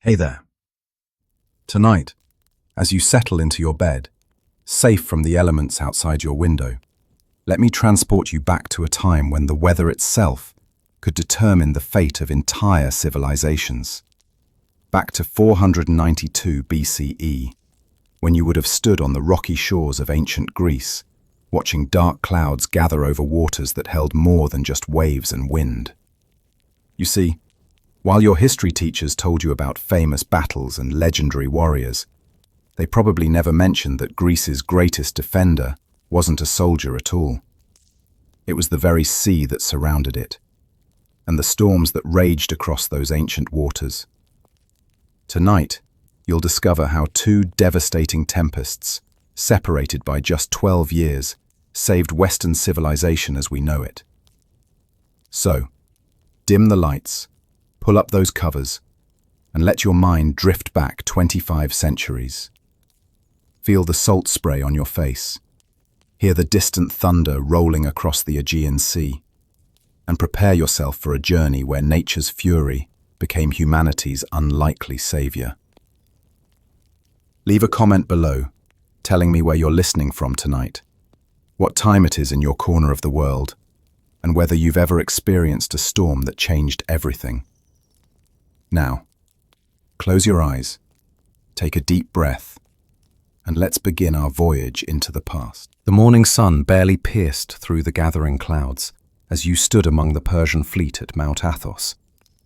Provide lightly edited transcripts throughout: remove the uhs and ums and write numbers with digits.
Hey there. Tonight, as you settle into your bed, safe from the elements outside your window, let me transport you back to a time when the weather itself could determine the fate of entire civilizations. Back to 492 BCE, when you would have stood on the rocky shores of ancient Greece, watching dark clouds gather over waters that held more than just waves and wind. You see, while your history teachers told you about famous battles and legendary warriors, they probably never mentioned that Greece's greatest defender wasn't a soldier at all. It was the very sea that surrounded it, and the storms that raged across those ancient waters. Tonight, you'll discover how two devastating tempests, separated by just 12 years, saved Western civilization as we know it. So, dim the lights, pull up those covers, and let your mind drift back 25 centuries. Feel the salt spray on your face, hear the distant thunder rolling across the Aegean Sea, and prepare yourself for a journey where nature's fury became humanity's unlikely savior. Leave a comment below, telling me where you're listening from tonight, what time it is in your corner of the world, and whether you've ever experienced a storm that changed everything. Now, close your eyes, take a deep breath, and let's begin our voyage into the past. The morning sun barely pierced through the gathering clouds as you stood among the Persian fleet at Mount Athos,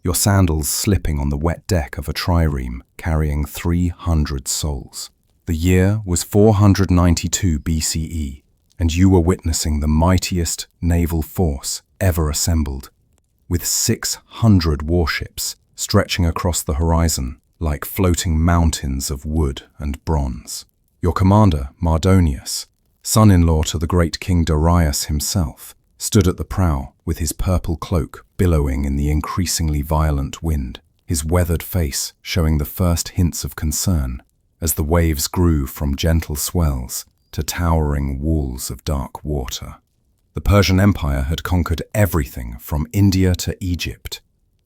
your sandals slipping on the wet deck of a trireme carrying 300 souls. The year was 492 BCE, and you were witnessing the mightiest naval force ever assembled, with 600 warships stretching across the horizon like floating mountains of wood and bronze. Your commander, Mardonius, son-in-law to the great King Darius himself, stood at the prow with his purple cloak billowing in the increasingly violent wind, his weathered face showing the first hints of concern as the waves grew from gentle swells to towering walls of dark water. The Persian Empire had conquered everything from India to Egypt,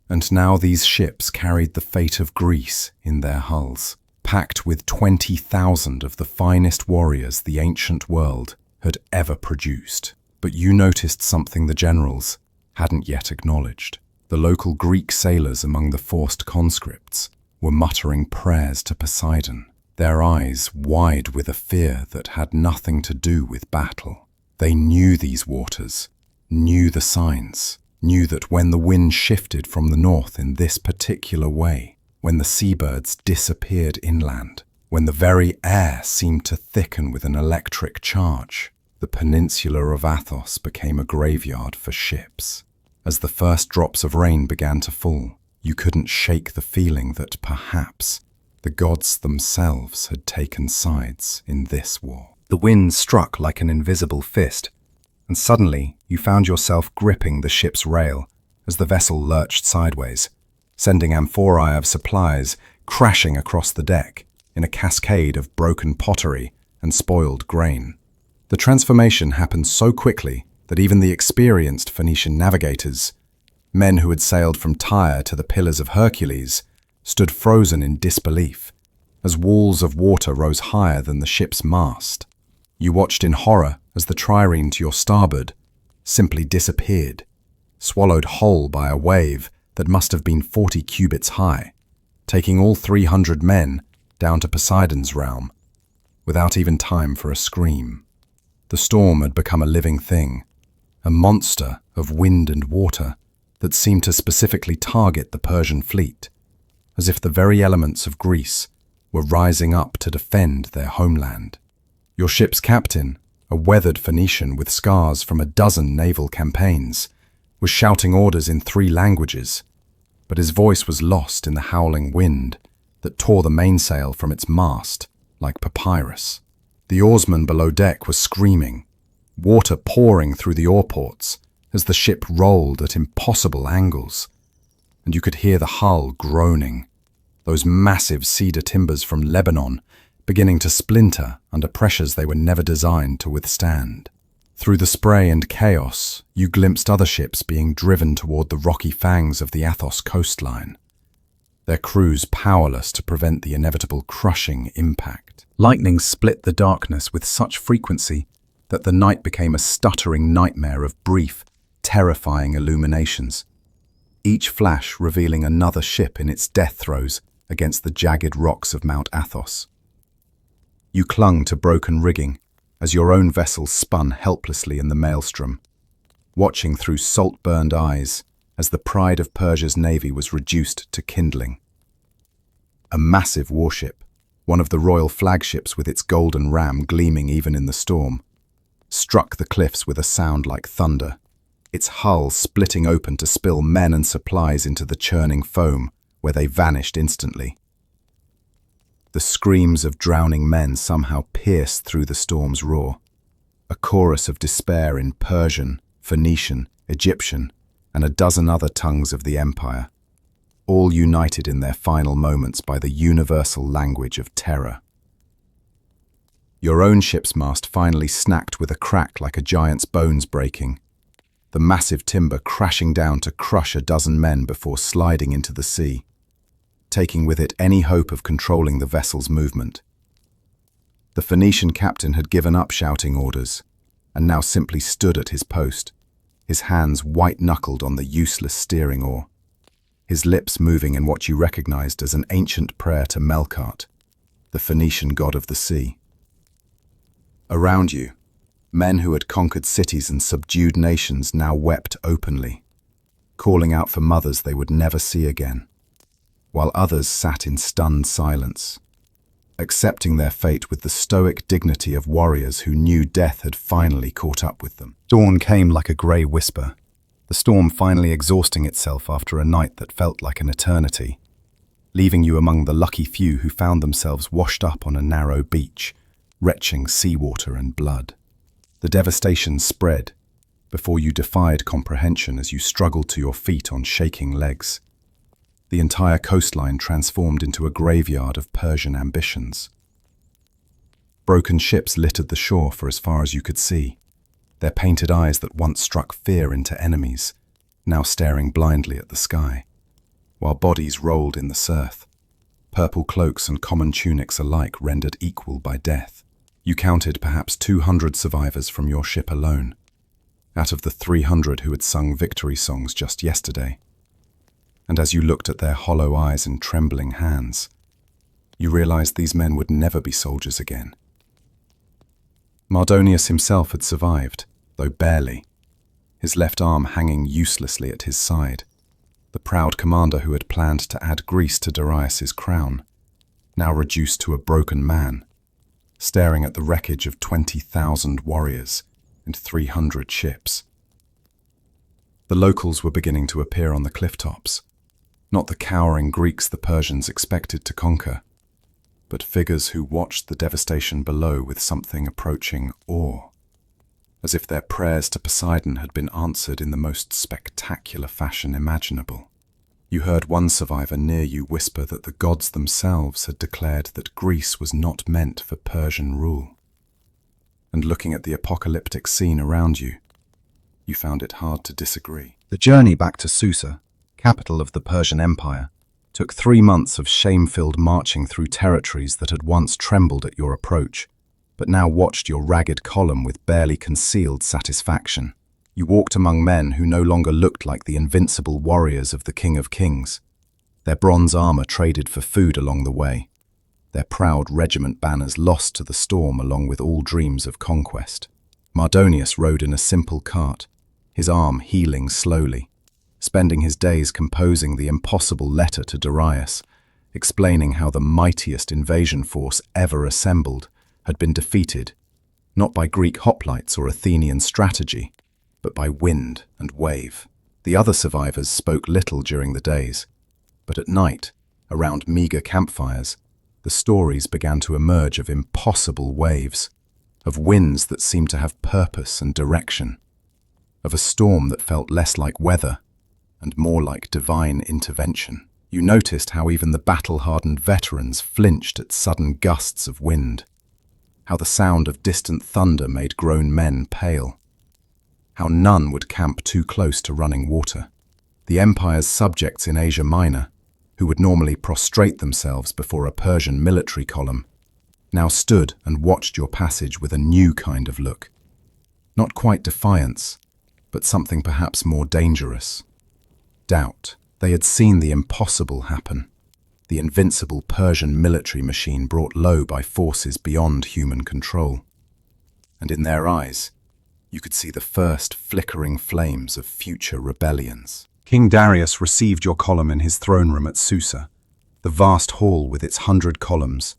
and now these ships carried the fate of Greece in their hulls, packed with 20,000 of the finest warriors the ancient world had ever produced. But you noticed something the generals hadn't yet acknowledged. The local Greek sailors among the forced conscripts were muttering prayers to Poseidon, their eyes wide with a fear that had nothing to do with battle. They knew these waters, knew the signs, knew that when the wind shifted from the north in this particular way, when the seabirds disappeared inland, when the very air seemed to thicken with an electric charge, the peninsula of Athos became a graveyard for ships. As the first drops of rain began to fall, you couldn't shake the feeling that perhaps the gods themselves had taken sides in this war. The wind struck like an invisible fist, and suddenly you found yourself gripping the ship's rail as the vessel lurched sideways, sending amphorae of supplies crashing across the deck in a cascade of broken pottery and spoiled grain. The transformation happened so quickly that even the experienced Phoenician navigators, men who had sailed from Tyre to the Pillars of Hercules, stood frozen in disbelief as walls of water rose higher than the ship's mast. You watched in horror as the trireme to your starboard simply disappeared, swallowed whole by a wave that must have been 40 cubits high, taking all 300 men down to Poseidon's realm, without even time for a scream. The storm had become a living thing, a monster of wind and water that seemed to specifically target the Persian fleet, as if the very elements of Greece were rising up to defend their homeland. Your ship's captain, a weathered Phoenician with scars from a dozen naval campaigns, was shouting orders in 3 languages, but his voice was lost in the howling wind that tore the mainsail from its mast like papyrus. The oarsman below deck was screaming, water pouring through the oar ports as the ship rolled at impossible angles, and you could hear the hull groaning, those massive cedar timbers from Lebanon beginning to splinter under pressures they were never designed to withstand. Through the spray and chaos, you glimpsed other ships being driven toward the rocky fangs of the Athos coastline, their crews powerless to prevent the inevitable crushing impact. Lightning split the darkness with such frequency that the night became a stuttering nightmare of brief, terrifying illuminations, each flash revealing another ship in its death throes against the jagged rocks of Mount Athos. You clung to broken rigging as your own vessel spun helplessly in the maelstrom, watching through salt-burned eyes as the pride of Persia's navy was reduced to kindling. A massive warship, one of the royal flagships with its golden ram gleaming even in the storm, struck the cliffs with a sound like thunder, its hull splitting open to spill men and supplies into the churning foam, where they vanished instantly. The screams of drowning men somehow pierced through the storm's roar, a chorus of despair in Persian, Phoenician, Egyptian, and a dozen other tongues of the empire, all united in their final moments by the universal language of terror. Your own ship's mast finally snapped with a crack like a giant's bones breaking, the massive timber crashing down to crush a dozen men before sliding into the sea, taking with it any hope of controlling the vessel's movement. The Phoenician captain had given up shouting orders, and now simply stood at his post, his hands white-knuckled on the useless steering oar, his lips moving in what you recognized as an ancient prayer to Melkart, the Phoenician god of the sea. Around you, men who had conquered cities and subdued nations now wept openly, calling out for mothers they would never see again, while others sat in stunned silence, accepting their fate with the stoic dignity of warriors who knew death had finally caught up with them. Dawn came like a grey whisper, the storm finally exhausting itself after a night that felt like an eternity, leaving you among the lucky few who found themselves washed up on a narrow beach, retching seawater and blood. The devastation spread before you defied comprehension as you struggled to your feet on shaking legs. The entire coastline transformed into a graveyard of Persian ambitions. Broken ships littered the shore for as far as you could see, their painted eyes that once struck fear into enemies, now staring blindly at the sky, while bodies rolled in the surf, purple cloaks and common tunics alike rendered equal by death. You counted perhaps 200 survivors from your ship alone, out of the 300 who had sung victory songs just yesterday. And as you looked at their hollow eyes and trembling hands, you realized these men would never be soldiers again. Mardonius himself had survived, though barely, his left arm hanging uselessly at his side, the proud commander who had planned to add Greece to Darius's crown, now reduced to a broken man, staring at the wreckage of 20,000 warriors and 300 ships. The locals were beginning to appear on the cliff tops, not the cowering Greeks the Persians expected to conquer, but figures who watched the devastation below with something approaching awe, as if their prayers to Poseidon had been answered in the most spectacular fashion imaginable. You heard one survivor near you whisper that the gods themselves had declared that Greece was not meant for Persian rule. And looking at the apocalyptic scene around you, you found it hard to disagree. The journey back to Susa, capital of the Persian Empire, took 3 months of shame-filled marching through territories that had once trembled at your approach, but now watched your ragged column with barely concealed satisfaction. You walked among men who no longer looked like the invincible warriors of the King of Kings, their bronze armor traded for food along the way, their proud regiment banners lost to the storm along with all dreams of conquest. Mardonius rode in a simple cart, his arm healing slowly, spending his days composing the impossible letter to Darius, explaining how the mightiest invasion force ever assembled had been defeated, not by Greek hoplites or Athenian strategy, but by wind and wave. The other survivors spoke little during the days, but at night, around meager campfires, the stories began to emerge of impossible waves, of winds that seemed to have purpose and direction, of a storm that felt less like weather and more like divine intervention. You noticed how even the battle-hardened veterans flinched at sudden gusts of wind, how the sound of distant thunder made grown men pale, how none would camp too close to running water. The empire's subjects in Asia Minor, who would normally prostrate themselves before a Persian military column, now stood and watched your passage with a new kind of look. Not quite defiance, but something perhaps more dangerous. Doubt. They had seen the impossible happen. The invincible Persian military machine brought low by forces beyond human control. And in their eyes, you could see the first flickering flames of future rebellions. King Darius received your column in his throne room at Susa, the vast hall with its 100 columns,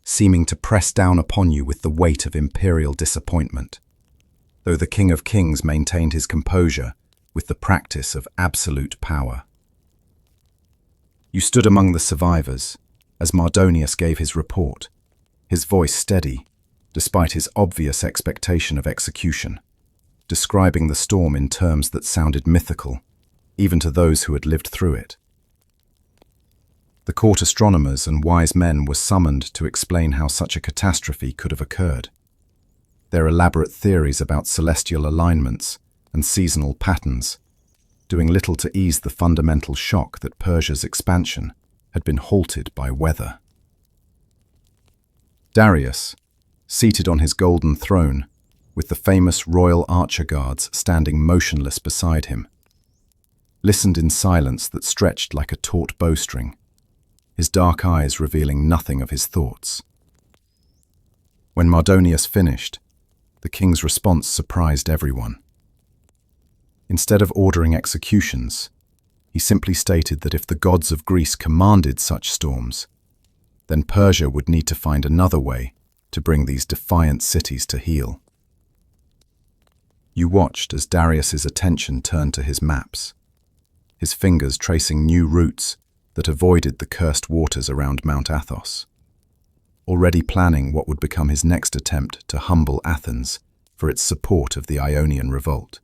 seeming to press down upon you with the weight of imperial disappointment, though the King of Kings maintained his composure with the practice of absolute power. You stood among the survivors as Mardonius gave his report, his voice steady, despite his obvious expectation of execution, describing the storm in terms that sounded mythical, even to those who had lived through it. The court astronomers and wise men were summoned to explain how such a catastrophe could have occurred. Their elaborate theories about celestial alignments and seasonal patterns, doing little to ease the fundamental shock that Persia's expansion had been halted by weather. Darius, seated on his golden throne, with the famous royal archer guards standing motionless beside him, listened in silence that stretched like a taut bowstring, his dark eyes revealing nothing of his thoughts. When Mardonius finished, the king's response surprised everyone. Instead of ordering executions, he simply stated that if the gods of Greece commanded such storms, then Persia would need to find another way to bring these defiant cities to heel. You watched as Darius's attention turned to his maps, his fingers tracing new routes that avoided the cursed waters around Mount Athos, already planning what would become his next attempt to humble Athens for its support of the Ionian revolt.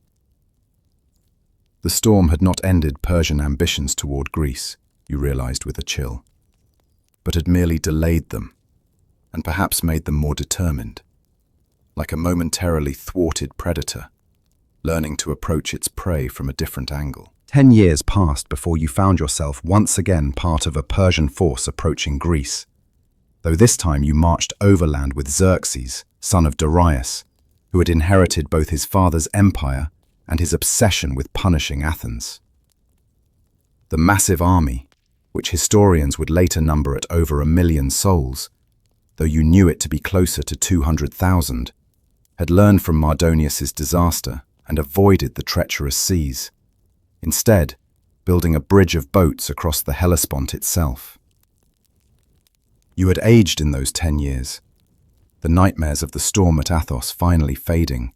The storm had not ended Persian ambitions toward Greece, you realized with a chill, but had merely delayed them, and perhaps made them more determined, like a momentarily thwarted predator, learning to approach its prey from a different angle. 10 years passed before you found yourself once again part of a Persian force approaching Greece, though this time you marched overland with Xerxes, son of Darius, who had inherited both his father's empire and his obsession with punishing Athens. The massive army, which historians would later number at over 1 million souls, though you knew it to be closer to 200,000, had learned from Mardonius's disaster and avoided the treacherous seas, instead building a bridge of boats across the Hellespont itself. You had aged in those 10 years, the nightmares of the storm at Athos finally fading.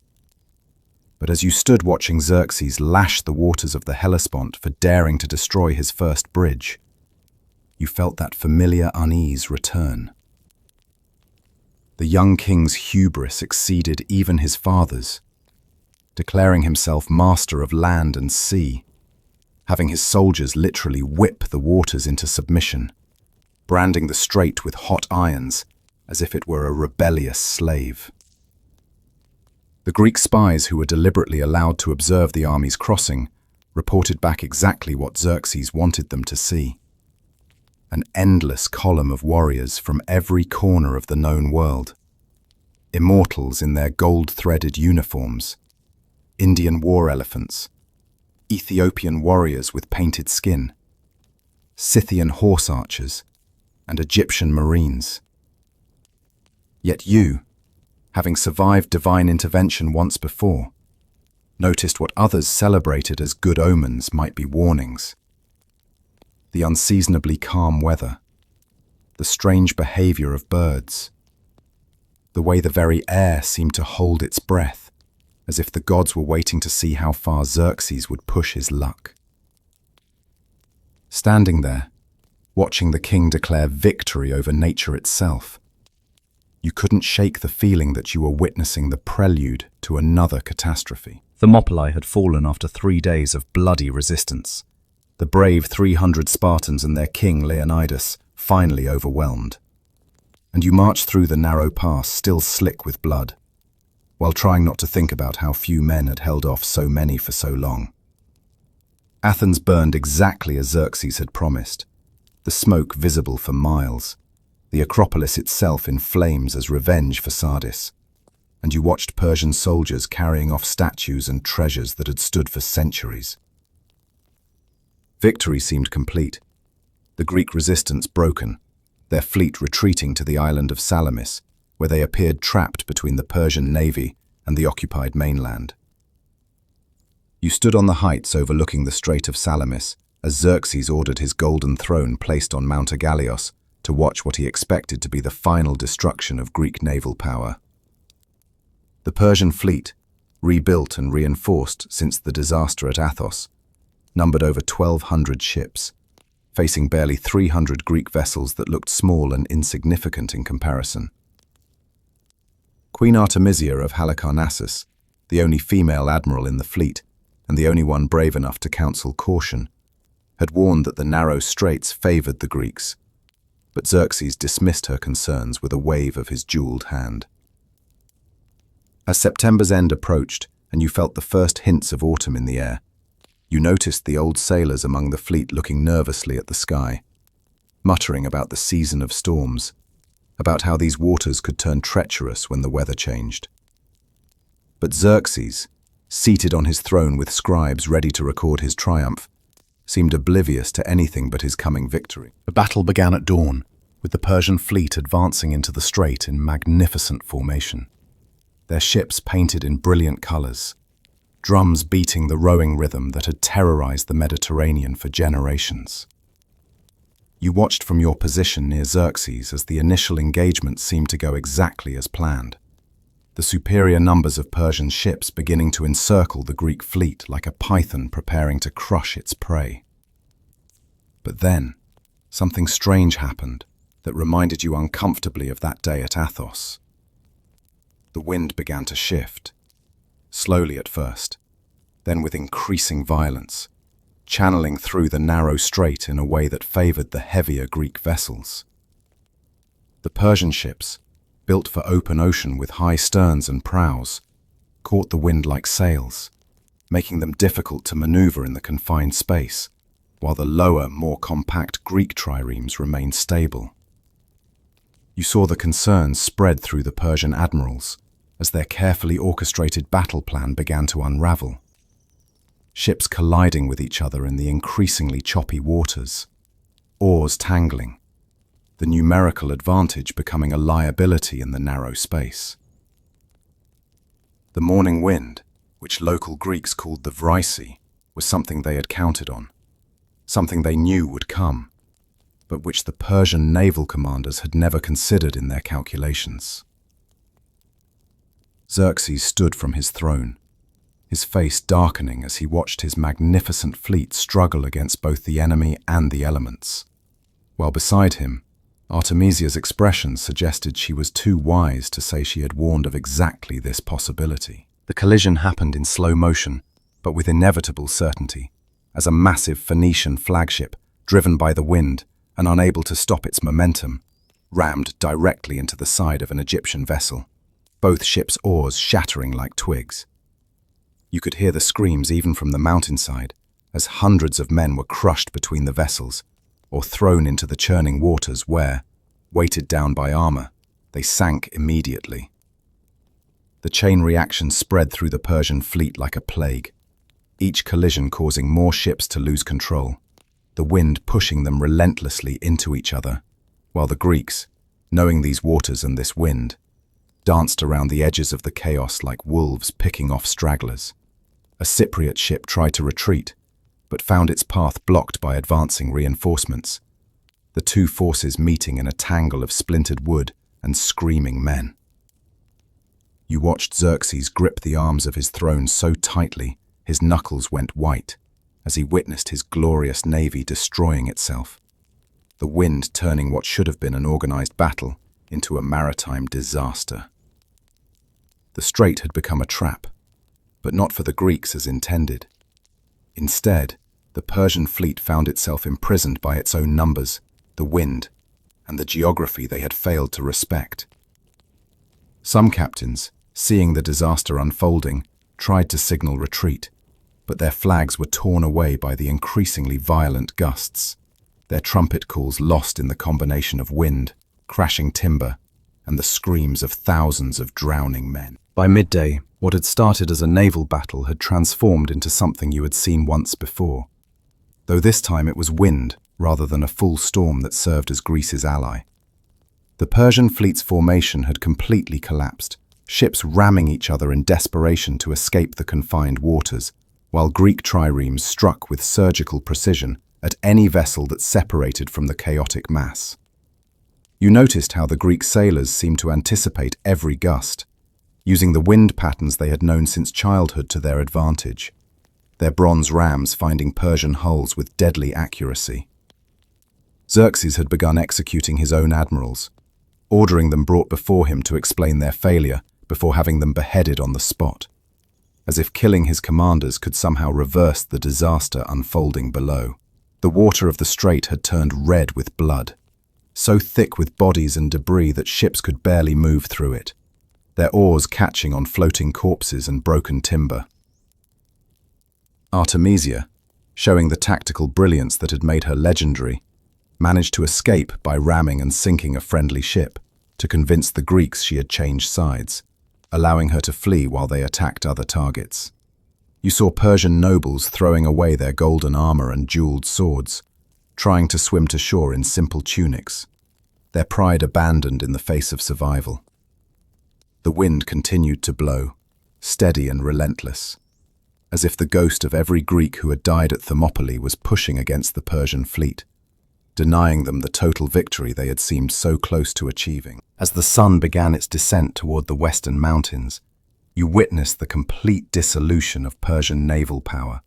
But as you stood watching Xerxes lash the waters of the Hellespont for daring to destroy his first bridge, you felt that familiar unease return. The young king's hubris exceeded even his father's, declaring himself master of land and sea, having his soldiers literally whip the waters into submission, branding the strait with hot irons as if it were a rebellious slave. The Greek spies who were deliberately allowed to observe the army's crossing reported back exactly what Xerxes wanted them to see. An endless column of warriors from every corner of the known world. Immortals in their gold-threaded uniforms, Indian war elephants, Ethiopian warriors with painted skin, Scythian horse archers, and Egyptian marines. Yet you, having survived divine intervention once before, noticed what others celebrated as good omens might be warnings. The unseasonably calm weather, the strange behavior of birds, the way the very air seemed to hold its breath, as if the gods were waiting to see how far Xerxes would push his luck. Standing there, watching the king declare victory over nature itself, you couldn't shake the feeling that you were witnessing the prelude to another catastrophe. Thermopylae had fallen after 3 days of bloody resistance, the brave 300 Spartans and their king Leonidas finally overwhelmed. And you marched through the narrow pass still slick with blood, while trying not to think about how few men had held off so many for so long. Athens burned exactly as Xerxes had promised, the smoke visible for miles, the Acropolis itself in flames as revenge for Sardis. And you watched Persian soldiers carrying off statues and treasures that had stood for centuries. Victory seemed complete. The Greek resistance broken, their fleet retreating to the island of Salamis, where they appeared trapped between the Persian navy and the occupied mainland. You stood on the heights overlooking the Strait of Salamis as Xerxes ordered his golden throne placed on Mount Agalios to watch what he expected to be the final destruction of Greek naval power. The Persian fleet, rebuilt and reinforced since the disaster at Athos, numbered over 1,200 ships, facing barely 300 Greek vessels that looked small and insignificant in comparison. Queen Artemisia of Halicarnassus, the only female admiral in the fleet and the only one brave enough to counsel caution, had warned that the narrow straits favored the Greeks, but Xerxes dismissed her concerns with a wave of his jeweled hand. As September's end approached and you felt the first hints of autumn in the air, you noticed the old sailors among the fleet looking nervously at the sky, muttering about the season of storms, about how these waters could turn treacherous when the weather changed. But Xerxes, seated on his throne with scribes ready to record his triumph, seemed oblivious to anything but his coming victory. The battle began at dawn, with the Persian fleet advancing into the strait in magnificent formation. Their ships painted in brilliant colors, drums beating the rowing rhythm that had terrorized the Mediterranean for generations. You watched from your position near Xerxes as the initial engagement seemed to go exactly as planned, the superior numbers of Persian ships beginning to encircle the Greek fleet like a python preparing to crush its prey. But then, something strange happened that reminded you uncomfortably of that day at Athos. The wind began to shift, slowly at first, then with increasing violence, channeling through the narrow strait in a way that favored the heavier Greek vessels. The Persian ships, built for open ocean with high sterns and prows, caught the wind like sails, making them difficult to maneuver in the confined space, while the lower, more compact Greek triremes remained stable. You saw the concerns spread through the Persian admirals as their carefully orchestrated battle plan began to unravel. Ships colliding with each other in the increasingly choppy waters, oars tangling, the numerical advantage becoming a liability in the narrow space. The morning wind, which local Greeks called the Vrisi, was something they had counted on, something they knew would come, but which the Persian naval commanders had never considered in their calculations. Xerxes stood from his throne, his face darkening as he watched his magnificent fleet struggle against both the enemy and the elements, while beside him, Artemisia's expression suggested she was too wise to say she had warned of exactly this possibility. The collision happened in slow motion, but with inevitable certainty, as a massive Phoenician flagship, driven by the wind and unable to stop its momentum, rammed directly into the side of an Egyptian vessel, both ships' oars shattering like twigs. You could hear the screams even from the mountainside, as hundreds of men were crushed between the vessels, or thrown into the churning waters where, weighted down by armor, they sank immediately. The chain reaction spread through the Persian fleet like a plague, each collision causing more ships to lose control, the wind pushing them relentlessly into each other, while the Greeks, knowing these waters and this wind, danced around the edges of the chaos like wolves picking off stragglers. A Cypriot ship tried to retreat, but found its path blocked by advancing reinforcements, the two forces meeting in a tangle of splintered wood and screaming men. You watched Xerxes grip the arms of his throne so tightly his knuckles went white as he witnessed his glorious navy destroying itself, the wind turning what should have been an organized battle into a maritime disaster. The strait had become a trap, but not for the Greeks as intended. Instead, the Persian fleet found itself imprisoned by its own numbers, the wind, and the geography they had failed to respect. Some captains, seeing the disaster unfolding, tried to signal retreat, but their flags were torn away by the increasingly violent gusts. their trumpet calls lost in the combination of wind, crashing timber, and the screams of thousands of drowning men. By midday, what had started as a naval battle had transformed into something you had seen once before, though this time it was wind rather than a full storm that served as Greece's ally. The Persian fleet's formation had completely collapsed, ships ramming each other in desperation to escape the confined waters, while Greek triremes struck with surgical precision at any vessel that separated from the chaotic mass. You noticed how the Greek sailors seemed to anticipate every gust, using the wind patterns they had known since childhood to their advantage, their bronze rams finding Persian hulls with deadly accuracy. Xerxes had begun executing his own admirals, ordering them brought before him to explain their failure before having them beheaded on the spot, as if killing his commanders could somehow reverse the disaster unfolding below. The water of the strait had turned red with blood, so thick with bodies and debris that ships could barely move through it, their oars catching on floating corpses and broken timber. Artemisia, showing the tactical brilliance that had made her legendary, managed to escape by ramming and sinking a friendly ship to convince the Greeks she had changed sides, allowing her to flee while they attacked other targets. You saw Persian nobles throwing away their golden armor and jeweled swords, trying to swim to shore in simple tunics, their pride abandoned in the face of survival. The wind continued to blow, steady and relentless, as if the ghost of every Greek who had died at Thermopylae was pushing against the Persian fleet, denying them the total victory they had seemed so close to achieving. As the sun began its descent toward the western mountains, you witnessed the complete dissolution of Persian naval power,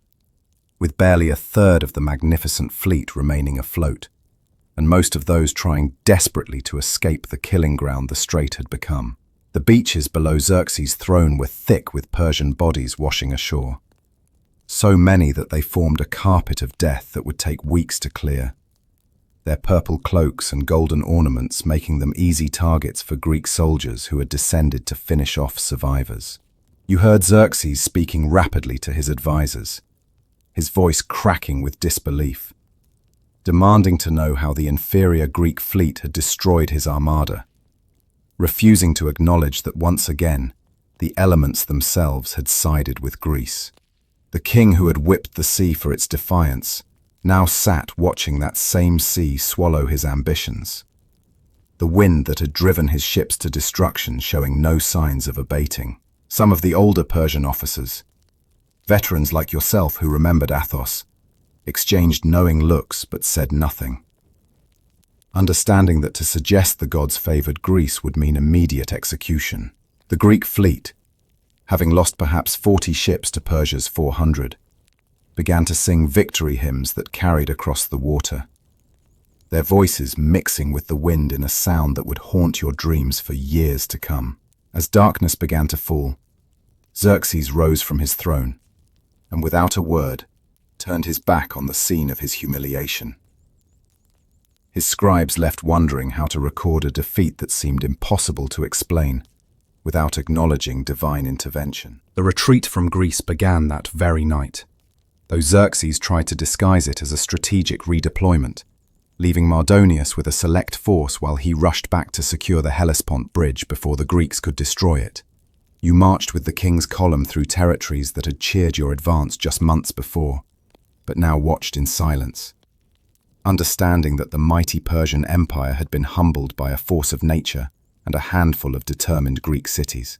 with barely a third of the magnificent fleet remaining afloat, and most of those trying desperately to escape the killing ground the strait had become. The beaches below Xerxes' throne were thick with Persian bodies washing ashore, so many that they formed a carpet of death that would take weeks to clear, their purple cloaks and golden ornaments making them easy targets for Greek soldiers who had descended to finish off survivors. You heard Xerxes speaking rapidly to his advisors, his voice cracking with disbelief, demanding to know how the inferior Greek fleet had destroyed his armada, refusing to acknowledge that once again the elements themselves had sided with Greece. The king who had whipped the sea for its defiance now sat watching that same sea swallow his ambitions, the wind that had driven his ships to destruction showing no signs of abating. Some of the older Persian officers, veterans like yourself who remembered Athos, exchanged knowing looks but said nothing, understanding that to suggest the gods favored Greece would mean immediate execution. The Greek fleet, having lost perhaps 40 ships to Persia's 400, began to sing victory hymns that carried across the water, their voices mixing with the wind in a sound that would haunt your dreams for years to come. As darkness began to fall, Xerxes rose from his throne, and without a word, turned his back on the scene of his humiliation. His scribes left wondering how to record a defeat that seemed impossible to explain, without acknowledging divine intervention. The retreat from Greece began that very night, though Xerxes tried to disguise it as a strategic redeployment, leaving Mardonius with a select force while he rushed back to secure the Hellespont bridge before the Greeks could destroy it. You marched with the king's column through territories that had cheered your advance just months before, but now watched in silence, understanding that the mighty Persian Empire had been humbled by a force of nature and a handful of determined Greek cities.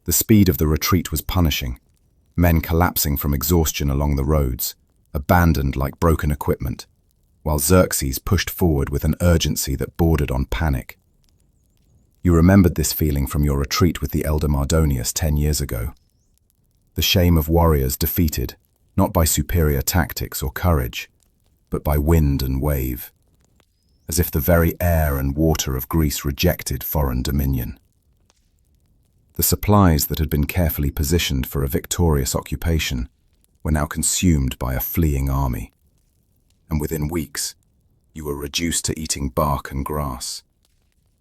The speed of the retreat was punishing, men collapsing from exhaustion along the roads, abandoned like broken equipment, while Xerxes pushed forward with an urgency that bordered on panic. You remembered this feeling from your retreat with the elder Mardonius 10 years ago. The shame of warriors defeated, not by superior tactics or courage, but by wind and wave, as if the very air and water of Greece rejected foreign dominion. The supplies that had been carefully positioned for a victorious occupation were now consumed by a fleeing army, and within weeks you were reduced to eating bark and grass,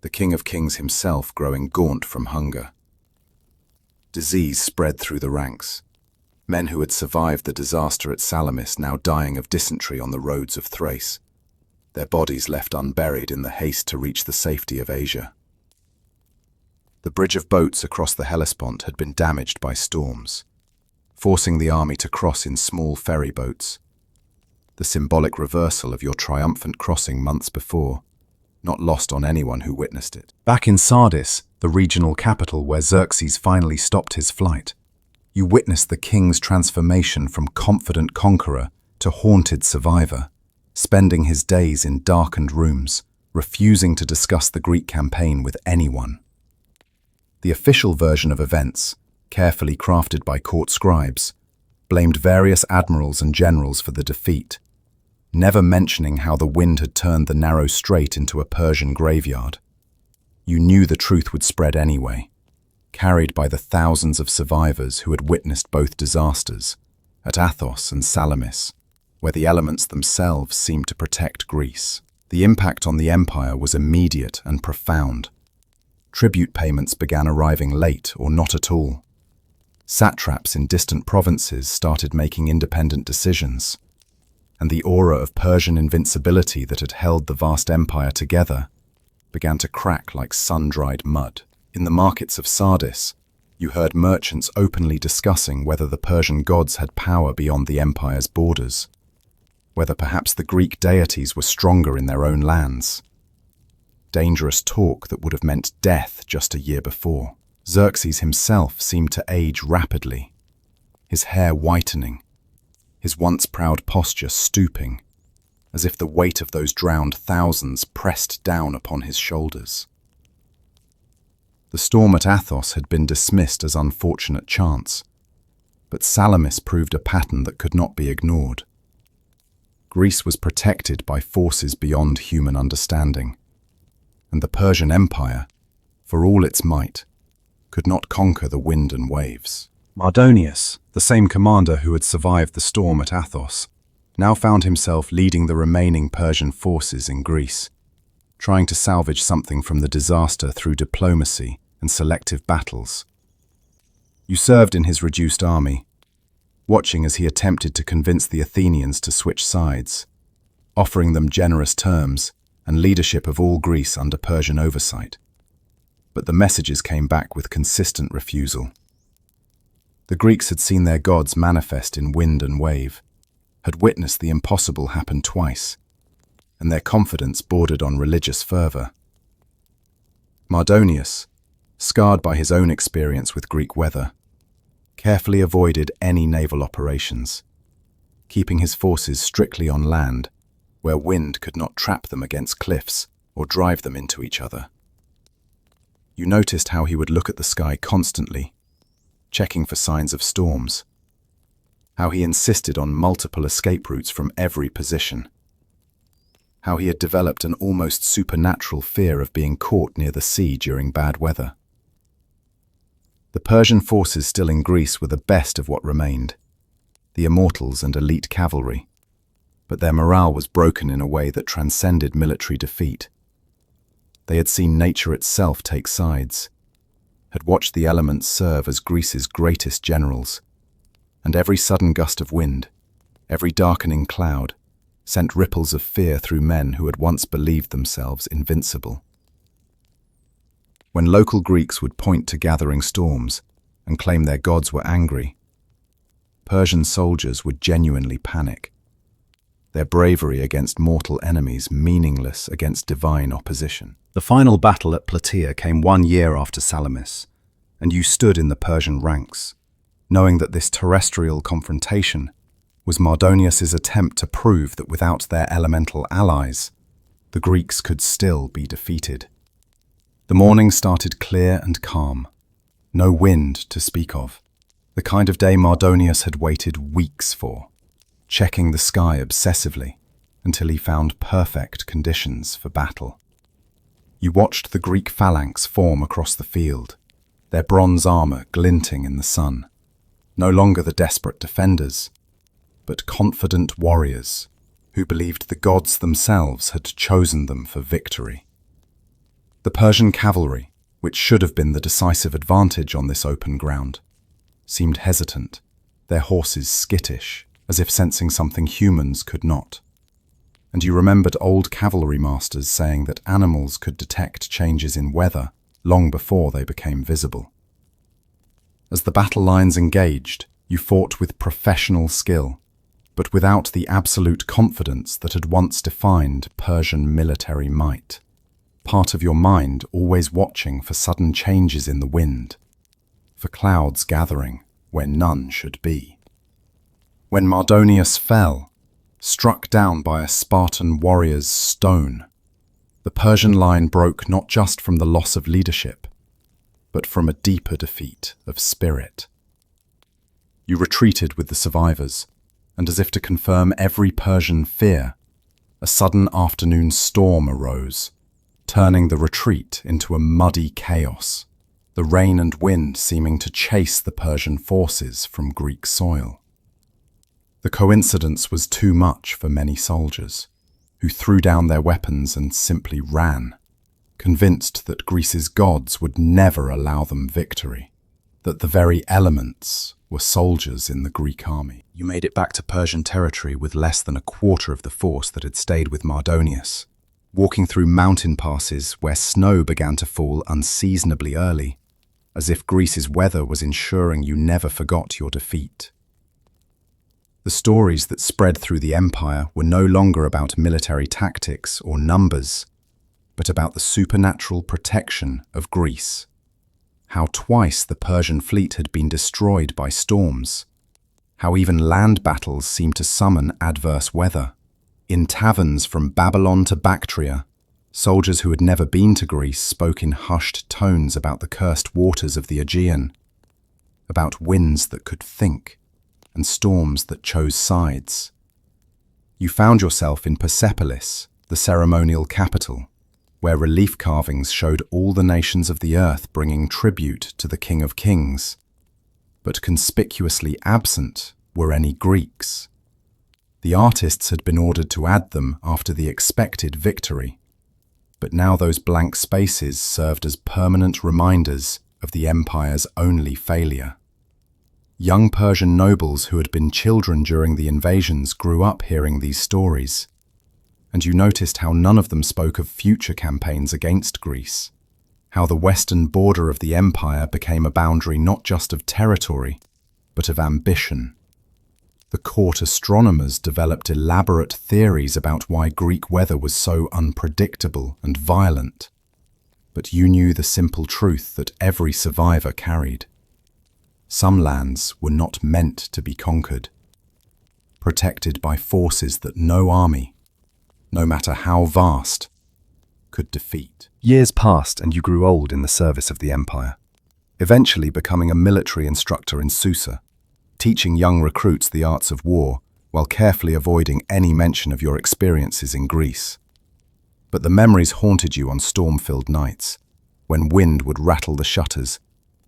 the King of Kings himself growing gaunt from hunger. Disease spread through the ranks, men who had survived the disaster at Salamis now dying of dysentery on the roads of Thrace. their bodies left unburied in the haste to reach the safety of Asia. The bridge of boats across the Hellespont had been damaged by storms, forcing the army to cross in small ferry boats, the symbolic reversal of your triumphant crossing months before, not lost on anyone who witnessed it. Back in Sardis, the regional capital where Xerxes finally stopped his flight, you witnessed the king's transformation from confident conqueror to haunted survivor, spending his days in darkened rooms, refusing to discuss the Greek campaign with anyone. The official version of events, carefully crafted by court scribes, blamed various admirals and generals for the defeat, never mentioning how the wind had turned the narrow strait into a Persian graveyard. You knew the truth would spread anyway, carried by the thousands of survivors who had witnessed both disasters, at Athos and Salamis, where the elements themselves seemed to protect Greece. The impact on the empire was immediate and profound. Tribute payments began arriving late or not at all. Satraps in distant provinces started making independent decisions, and the aura of Persian invincibility that had held the vast empire together began to crack like sun-dried mud. In the markets of Sardis, you heard merchants openly discussing whether the Persian gods had power beyond the empire's borders, whether perhaps the Greek deities were stronger in their own lands. Dangerous talk that would have meant death just a year before. Xerxes himself seemed to age rapidly, his hair whitening, his once proud posture stooping, as if the weight of those drowned thousands pressed down upon his shoulders. The storm at Athos had been dismissed as unfortunate chance, but Salamis proved a pattern that could not be ignored. Greece was protected by forces beyond human understanding, and the Persian Empire, for all its might, could not conquer the wind and waves. Mardonius, the same commander who had survived the storm at Athos, now found himself leading the remaining Persian forces in Greece, trying to salvage something from the disaster through diplomacy and selective battles. You served in his reduced army, watching as he attempted to convince the Athenians to switch sides, offering them generous terms and leadership of all Greece under Persian oversight. But the messages came back with consistent refusal. The Greeks had seen their gods manifest in wind and wave, had witnessed the impossible happen twice, and their confidence bordered on religious fervor. Mardonius, scarred by his own experience with Greek weather, carefully avoided any naval operations, keeping his forces strictly on land, where wind could not trap them against cliffs or drive them into each other. You noticed how he would look at the sky constantly, checking for signs of storms, how he insisted on multiple escape routes from every position, how he had developed an almost supernatural fear of being caught near the sea during bad weather. The Persian forces still in Greece were the best of what remained, the immortals and elite cavalry, but their morale was broken in a way that transcended military defeat. They had seen nature itself take sides, had watched the elements serve as Greece's greatest generals, and every sudden gust of wind, every darkening cloud, sent ripples of fear through men who had once believed themselves invincible. When local Greeks would point to gathering storms and claim their gods were angry, Persian soldiers would genuinely panic, their bravery against mortal enemies meaningless against divine opposition. The final battle at Plataea came 1 year after Salamis, and you stood in the Persian ranks, knowing that this terrestrial confrontation was Mardonius's attempt to prove that without their elemental allies, the Greeks could still be defeated. The morning started clear and calm, no wind to speak of, the kind of day Mardonius had waited weeks for, checking the sky obsessively until he found perfect conditions for battle. You watched the Greek phalanx form across the field, their bronze armor glinting in the sun, no longer the desperate defenders, but confident warriors who believed the gods themselves had chosen them for victory. The Persian cavalry, which should have been the decisive advantage on this open ground, seemed hesitant, their horses skittish, as if sensing something humans could not. and you remembered old cavalry masters saying that animals could detect changes in weather long before they became visible. As the battle lines engaged, you fought with professional skill, but without the absolute confidence that had once defined Persian military might. Part of your mind always watching for sudden changes in the wind, for clouds gathering where none should be. When Mardonius fell, struck down by a Spartan warrior's stone, the Persian line broke not just from the loss of leadership, but from a deeper defeat of spirit. You retreated with the survivors, and as if to confirm every Persian fear, a sudden afternoon storm arose, turning the retreat into a muddy chaos, the rain and wind seeming to chase the Persian forces from Greek soil. The coincidence was too much for many soldiers, who threw down their weapons and simply ran, convinced that Greece's gods would never allow them victory, that the very elements were soldiers in the Greek army. You made it back to Persian territory with less than a quarter of the force that had stayed with Mardonius, walking through mountain passes where snow began to fall unseasonably early, as if Greece's weather was ensuring you never forgot your defeat. The stories that spread through the empire were no longer about military tactics or numbers, but about the supernatural protection of Greece. How twice the Persian fleet had been destroyed by storms. How even land battles seemed to summon adverse weather. In taverns from Babylon to Bactria, soldiers who had never been to Greece spoke in hushed tones about the cursed waters of the Aegean, about winds that could think, and storms that chose sides. You found yourself in Persepolis, the ceremonial capital, where relief carvings showed all the nations of the earth bringing tribute to the King of Kings, but conspicuously absent were any Greeks. The artists had been ordered to add them after the expected victory, but now those blank spaces served as permanent reminders of the empire's only failure. Young Persian nobles who had been children during the invasions grew up hearing these stories, and you noticed how none of them spoke of future campaigns against Greece, how the western border of the empire became a boundary not just of territory, but of ambition. The court astronomers developed elaborate theories about why Greek weather was so unpredictable and violent, but you knew the simple truth that every survivor carried. Some lands were not meant to be conquered, protected by forces that no army, no matter how vast, could defeat. Years passed and you grew old in the service of the empire, eventually becoming a military instructor in Susa, teaching young recruits the arts of war while carefully avoiding any mention of your experiences in Greece. But the memories haunted you on storm-filled nights, when wind would rattle the shutters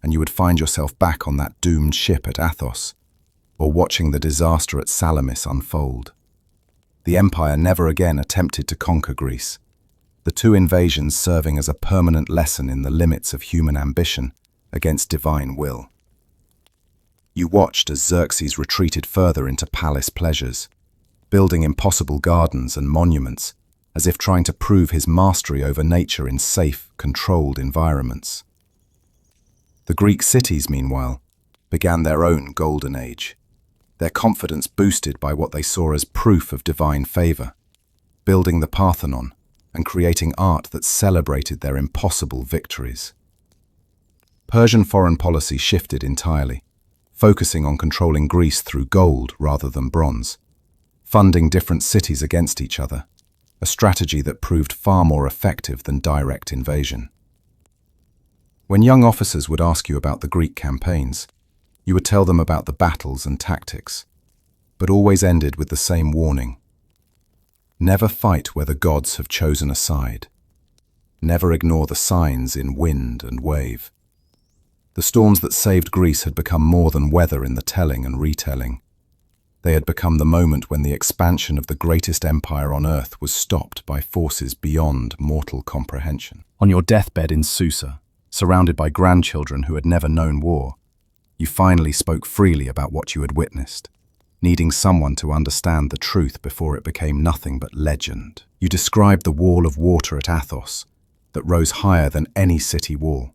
and you would find yourself back on that doomed ship at Athos, or watching the disaster at Salamis unfold. The empire never again attempted to conquer Greece, the two invasions serving as a permanent lesson in the limits of human ambition against divine will. You watched as Xerxes retreated further into palace pleasures, building impossible gardens and monuments, as if trying to prove his mastery over nature in safe, controlled environments. The Greek cities, meanwhile, began their own golden age, their confidence boosted by what they saw as proof of divine favor, building the Parthenon and creating art that celebrated their impossible victories. Persian foreign policy shifted entirely, focusing on controlling Greece through gold rather than bronze, funding different cities against each other, a strategy that proved far more effective than direct invasion. When young officers would ask you about the Greek campaigns, you would tell them about the battles and tactics, but always ended with the same warning. Never fight where the gods have chosen a side. Never ignore the signs in wind and wave. The storms that saved Greece had become more than weather in the telling and retelling. They had become the moment when the expansion of the greatest empire on earth was stopped by forces beyond mortal comprehension. On your deathbed in Susa, surrounded by grandchildren who had never known war, you finally spoke freely about what you had witnessed. needing someone to understand the truth before it became nothing but legend. You described the wall of water at Athos that rose higher than any city wall.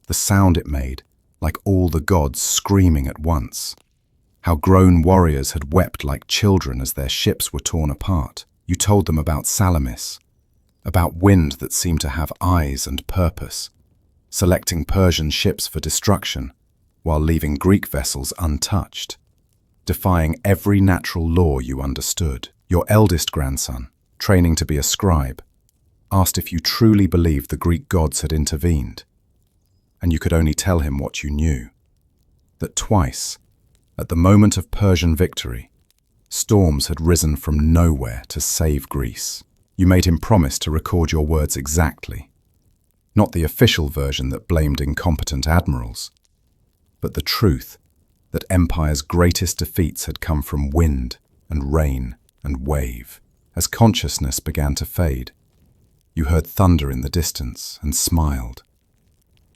The sound it made, like all the gods screaming at once. How grown warriors had wept like children as their ships were torn apart. You told them about Salamis, about wind that seemed to have eyes and purpose, selecting Persian ships for destruction while leaving Greek vessels untouched, defying every natural law you understood. Your eldest grandson, training to be a scribe, asked if you truly believed the Greek gods had intervened, and you could only tell him what you knew, that twice, at the moment of Persian victory, storms had risen from nowhere to save Greece. You made him promise to record your words exactly, not the official version that blamed incompetent admirals, but the truth that empire's greatest defeats had come from wind and rain and wave. As consciousness began to fade, you heard thunder in the distance and smiled,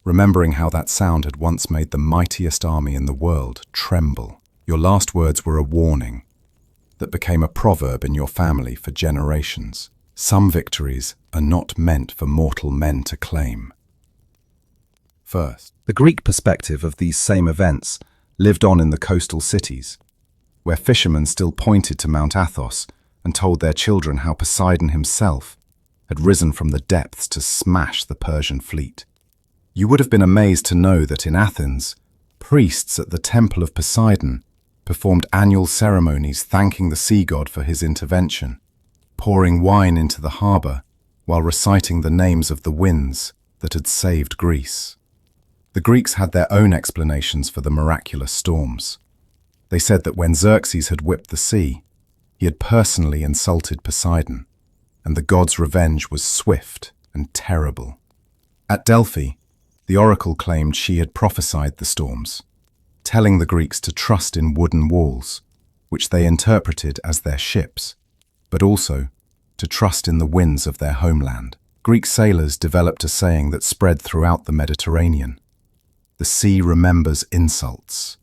remembering how that sound had once made the mightiest army in the world tremble. Your last words were a warning that became a proverb in your family for generations. Some victories are not meant for mortal men to claim. First, the Greek perspective of these same events lived on in the coastal cities, where fishermen still pointed to Mount Athos and told their children how Poseidon himself had risen from the depths to smash the Persian fleet. You would have been amazed to know that in Athens, priests at the temple of Poseidon performed annual ceremonies thanking the sea god for his intervention, pouring wine into the harbour while reciting the names of the winds that had saved Greece. The Greeks had their own explanations for the miraculous storms. They said that when Xerxes had whipped the sea, he had personally insulted Poseidon, and the god's revenge was swift and terrible. At Delphi, the oracle claimed she had prophesied the storms, telling the Greeks to trust in wooden walls, which they interpreted as their ships, but also to trust in the winds of their homeland. Greek sailors developed a saying that spread throughout the Mediterranean: "The sea remembers insults,"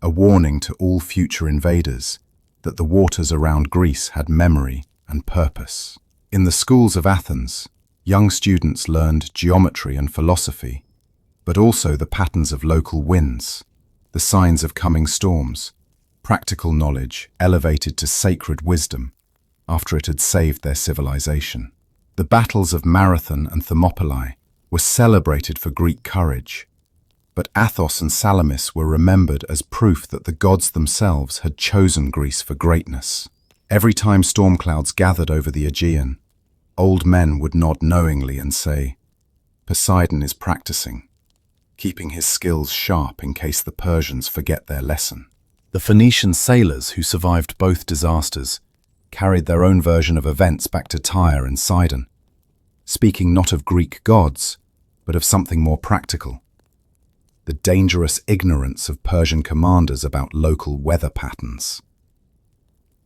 a warning to all future invaders that the waters around Greece had memory and purpose. In the schools of Athens, young students learned geometry and philosophy, but also the patterns of local winds, the signs of coming storms, practical knowledge elevated to sacred wisdom after it had saved their civilization. The battles of Marathon and Thermopylae were celebrated for Greek courage, but Athos and Salamis were remembered as proof that the gods themselves had chosen Greece for greatness. Every time storm clouds gathered over the Aegean, old men would nod knowingly and say, "Poseidon is practicing, keeping his skills sharp in case the Persians forget their lesson." The Phoenician sailors who survived both disasters carried their own version of events back to Tyre and Sidon, speaking not of Greek gods, but of something more practical: the dangerous ignorance of Persian commanders about local weather patterns.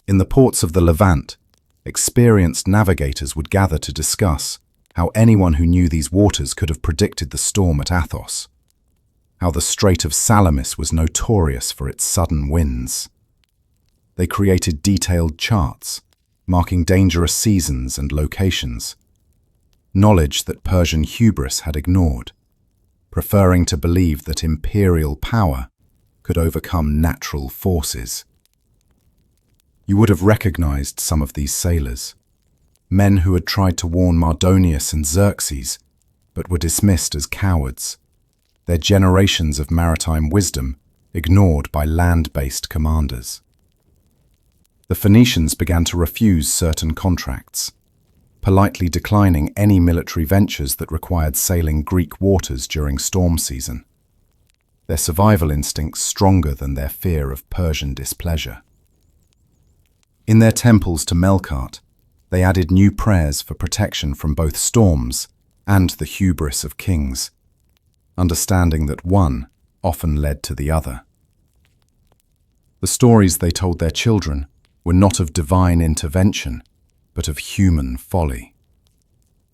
In the ports of the Levant, experienced navigators would gather to discuss how anyone who knew these waters could have predicted the storm at Athos, how the Strait of Salamis was notorious for its sudden winds. They created detailed charts, marking dangerous seasons and locations, knowledge that Persian hubris had ignored, preferring to believe that imperial power could overcome natural forces. You would have recognized some of these sailors, men who had tried to warn Mardonius and Xerxes, but were dismissed as cowards, their generations of maritime wisdom ignored by land-based commanders. The Phoenicians began to refuse certain contracts, politely declining any military ventures that required sailing Greek waters during storm season, their survival instincts stronger than their fear of Persian displeasure. In their temples to Melkart, they added new prayers for protection from both storms and the hubris of kings, understanding that one often led to the other. The stories they told their children were not of divine intervention, but of human folly,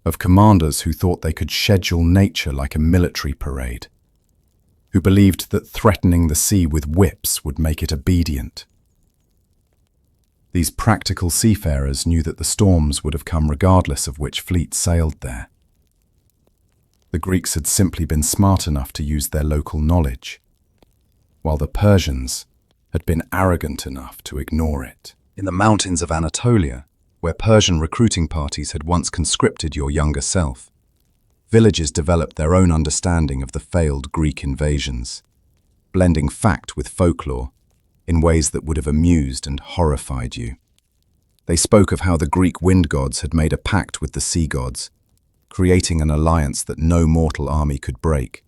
of commanders who thought they could schedule nature like a military parade, who believed that threatening the sea with whips would make it obedient. These practical seafarers knew that the storms would have come regardless of which fleet sailed there. The Greeks had simply been smart enough to use their local knowledge, while the Persians had been arrogant enough to ignore it. In the mountains of Anatolia, where Persian recruiting parties had once conscripted your younger self, villages developed their own understanding of the failed Greek invasions, blending fact with folklore in ways that would have amused and horrified you. They spoke of how the Greek wind gods had made a pact with the sea gods, creating an alliance that no mortal army could break,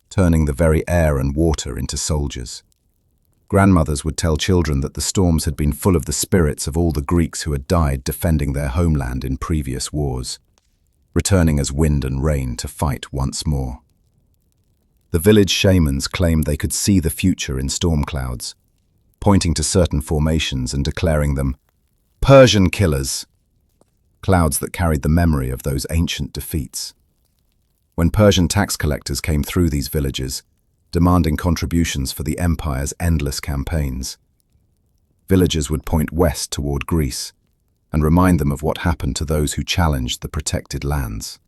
turning the very air and water into soldiers. Grandmothers would tell children that the storms had been full of the spirits of all the Greeks who had died defending their homeland in previous wars, returning as wind and rain to fight once more. The village shamans claimed they could see the future in storm clouds, pointing to certain formations and declaring them Persian killers, clouds that carried the memory of those ancient defeats. When Persian tax collectors came through these villages, demanding contributions for the empire's endless campaigns, villagers would point west toward Greece and remind them of what happened to those who challenged the protected lands.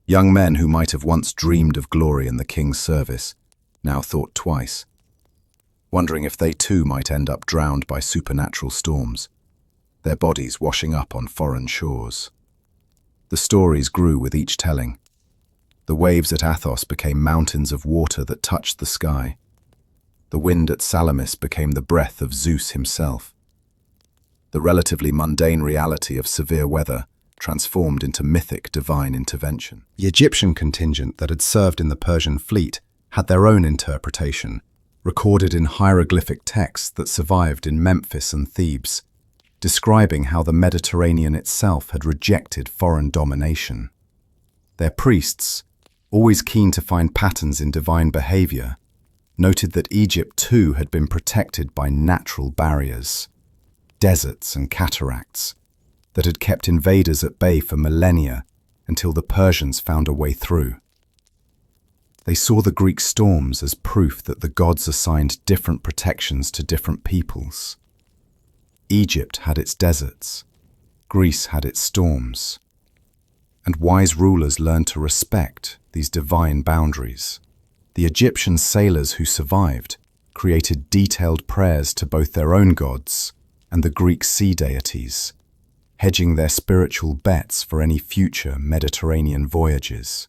Young men who might have once dreamed of glory in the king's service now thought twice, wondering if they too might end up drowned by supernatural storms, their bodies washing up on foreign shores. The stories grew with each telling. The waves at Athos became mountains of water that touched the sky. The wind at Salamis became the breath of Zeus himself. The relatively mundane reality of severe weather transformed into mythic divine intervention. The Egyptian contingent that had served in the Persian fleet had their own interpretation, recorded in hieroglyphic texts that survived in Memphis and Thebes, describing how the Mediterranean itself had rejected foreign domination. Their priests, always keen to find patterns in divine behavior, noted that Egypt too had been protected by natural barriers, deserts and cataracts, that had kept invaders at bay for millennia until the Persians found a way through. They saw the Greek storms as proof that the gods assigned different protections to different peoples. Egypt had its deserts, Greece had its storms, and wise rulers learned to respect these divine boundaries. The Egyptian sailors who survived created detailed prayers to both their own gods and the Greek sea deities, hedging their spiritual bets for any future Mediterranean voyages.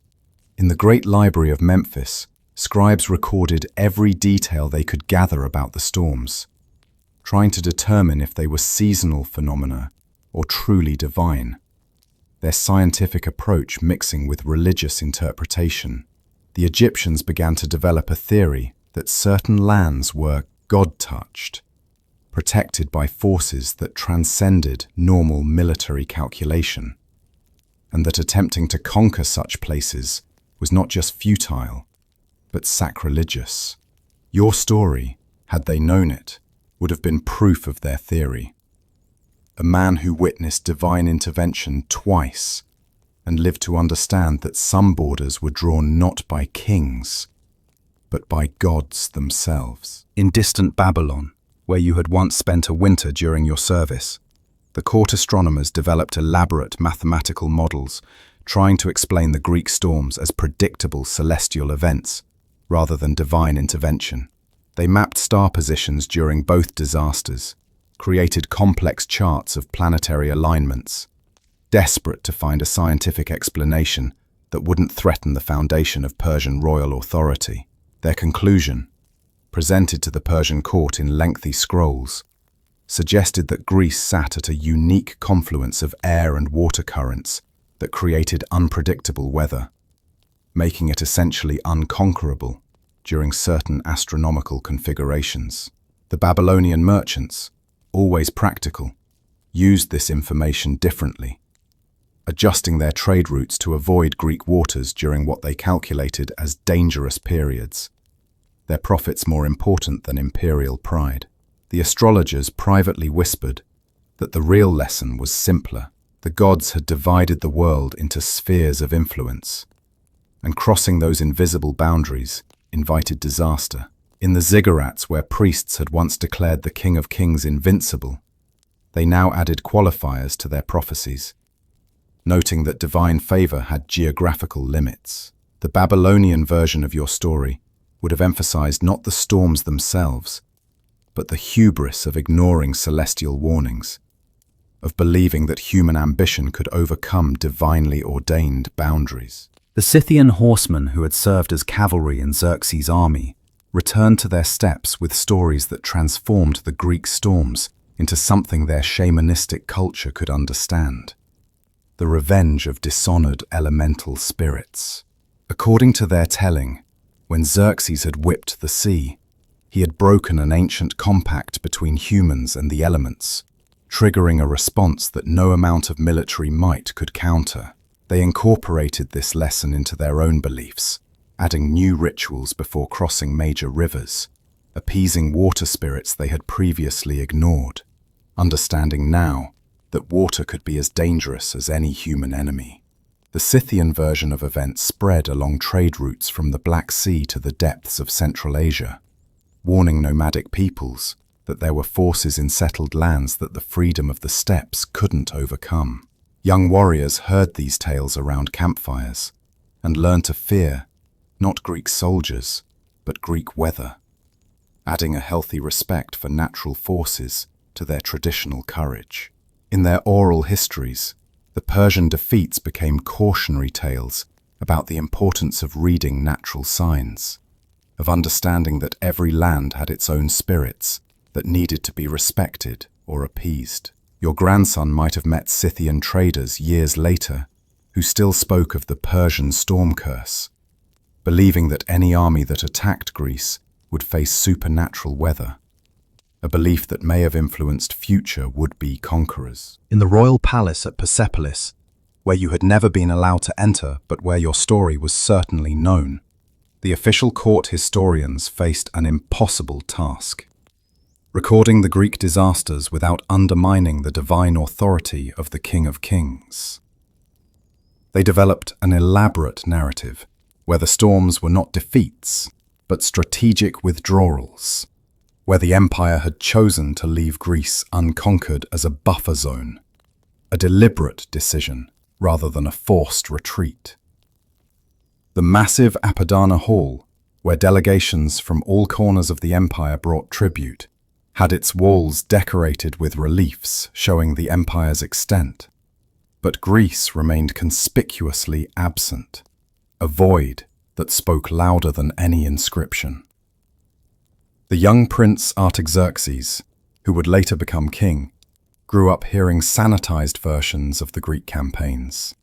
In the great library of Memphis, scribes recorded every detail they could gather about the storms, trying to determine if they were seasonal phenomena or truly divine. Their scientific approach mixing with religious interpretation, the Egyptians began to develop a theory that certain lands were God-touched, protected by forces that transcended normal military calculation, and that attempting to conquer such places was not just futile, but sacrilegious. Your story, had they known it, would have been proof of their theory. A man who witnessed divine intervention twice and lived to understand that some borders were drawn not by kings, but by gods themselves. In distant Babylon, where you had once spent a winter during your service, the court astronomers developed elaborate mathematical models trying to explain the Greek storms as predictable celestial events rather than divine intervention. They mapped star positions during both disasters, created complex charts of planetary alignments, desperate to find a scientific explanation that wouldn't threaten the foundation of Persian royal authority. Their conclusion, presented to the Persian court in lengthy scrolls, suggested that Greece sat at a unique confluence of air and water currents that created unpredictable weather, making it essentially unconquerable during certain astronomical configurations. The Babylonian merchants, always practical, used this information differently, adjusting their trade routes to avoid Greek waters during what they calculated as dangerous periods, their profits more important than imperial pride. The astrologers privately whispered that the real lesson was simpler. The gods had divided the world into spheres of influence, and crossing those invisible boundaries invited disaster. In the ziggurats where priests had once declared the King of Kings invincible, they now added qualifiers to their prophecies, noting that divine favor had geographical limits. The Babylonian version of your story would have emphasized not the storms themselves, but the hubris of ignoring celestial warnings, of believing that human ambition could overcome divinely ordained boundaries. The Scythian horsemen who had served as cavalry in Xerxes' army returned to their steppes with stories that transformed the Greek storms into something their shamanistic culture could understand: the revenge of dishonored elemental spirits. According to their telling, when Xerxes had whipped the sea, he had broken an ancient compact between humans and the elements, triggering a response that no amount of military might could counter. They incorporated this lesson into their own beliefs, adding new rituals before crossing major rivers, appeasing water spirits they had previously ignored, understanding now that water could be as dangerous as any human enemy. The Scythian version of events spread along trade routes from the Black Sea to the depths of Central Asia, warning nomadic peoples that there were forces in settled lands that the freedom of the steppes couldn't overcome. Young warriors heard these tales around campfires and learned to fear not Greek soldiers, but Greek weather, adding a healthy respect for natural forces to their traditional courage. In their oral histories, the Persian defeats became cautionary tales about the importance of reading natural signs, of understanding that every land had its own spirits that needed to be respected or appeased. Your grandson might have met Scythian traders years later who still spoke of the Persian storm curse, believing that any army that attacked Greece would face supernatural weather, a belief that may have influenced future would-be conquerors. In the royal palace at Persepolis, where you had never been allowed to enter but where your story was certainly known, the official court historians faced an impossible task: recording the Greek disasters without undermining the divine authority of the King of Kings. They developed an elaborate narrative where the storms were not defeats, but strategic withdrawals, where the empire had chosen to leave Greece unconquered as a buffer zone, a deliberate decision rather than a forced retreat. The massive Apadana Hall, where delegations from all corners of the empire brought tribute, had its walls decorated with reliefs showing the empire's extent. But Greece remained conspicuously absent, a void that spoke louder than any inscription. The young prince Artaxerxes, who would later become king, grew up hearing sanitized versions of the Greek campaigns,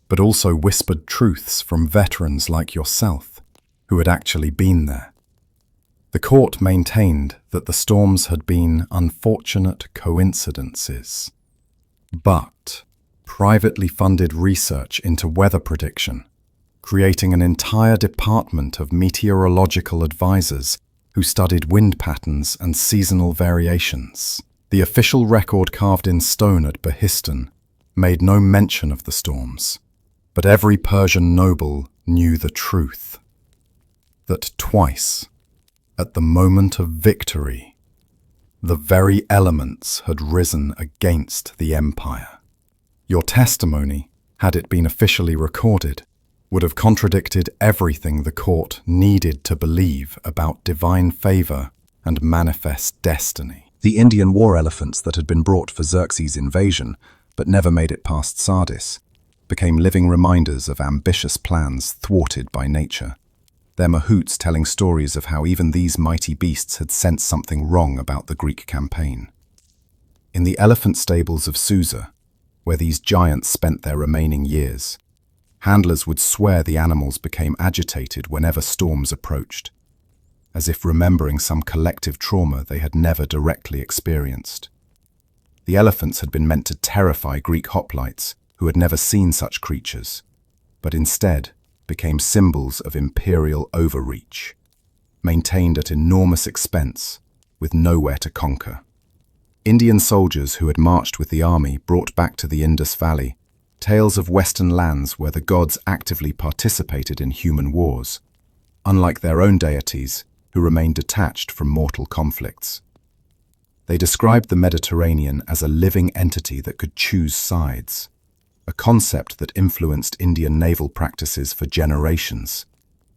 but also whispered truths from veterans like yourself, who had actually been there. The court maintained that the storms had been unfortunate coincidences, but privately funded research into weather prediction, creating an entire department of meteorological advisors who studied wind patterns and seasonal variations. The official record carved in stone at Behistun made no mention of the storms, but every Persian noble knew the truth: that twice, at the moment of victory, the very elements had risen against the empire. Your testimony, had it been officially recorded, would have contradicted everything the court needed to believe about divine favor and manifest destiny. The Indian war elephants that had been brought for Xerxes' invasion, but never made it past Sardis, became living reminders of ambitious plans thwarted by nature, their mahouts telling stories of how even these mighty beasts had sensed something wrong about the Greek campaign. In the elephant stables of Susa, where these giants spent their remaining years, handlers would swear the animals became agitated whenever storms approached, as if remembering some collective trauma they had never directly experienced. The elephants had been meant to terrify Greek hoplites who had never seen such creatures, but instead became symbols of imperial overreach, maintained at enormous expense, with nowhere to conquer. Indian soldiers who had marched with the army brought back to the Indus Valley tales of Western lands where the gods actively participated in human wars, unlike their own deities, who remained detached from mortal conflicts. They described the Mediterranean as a living entity that could choose sides, a concept that influenced Indian naval practices for generations,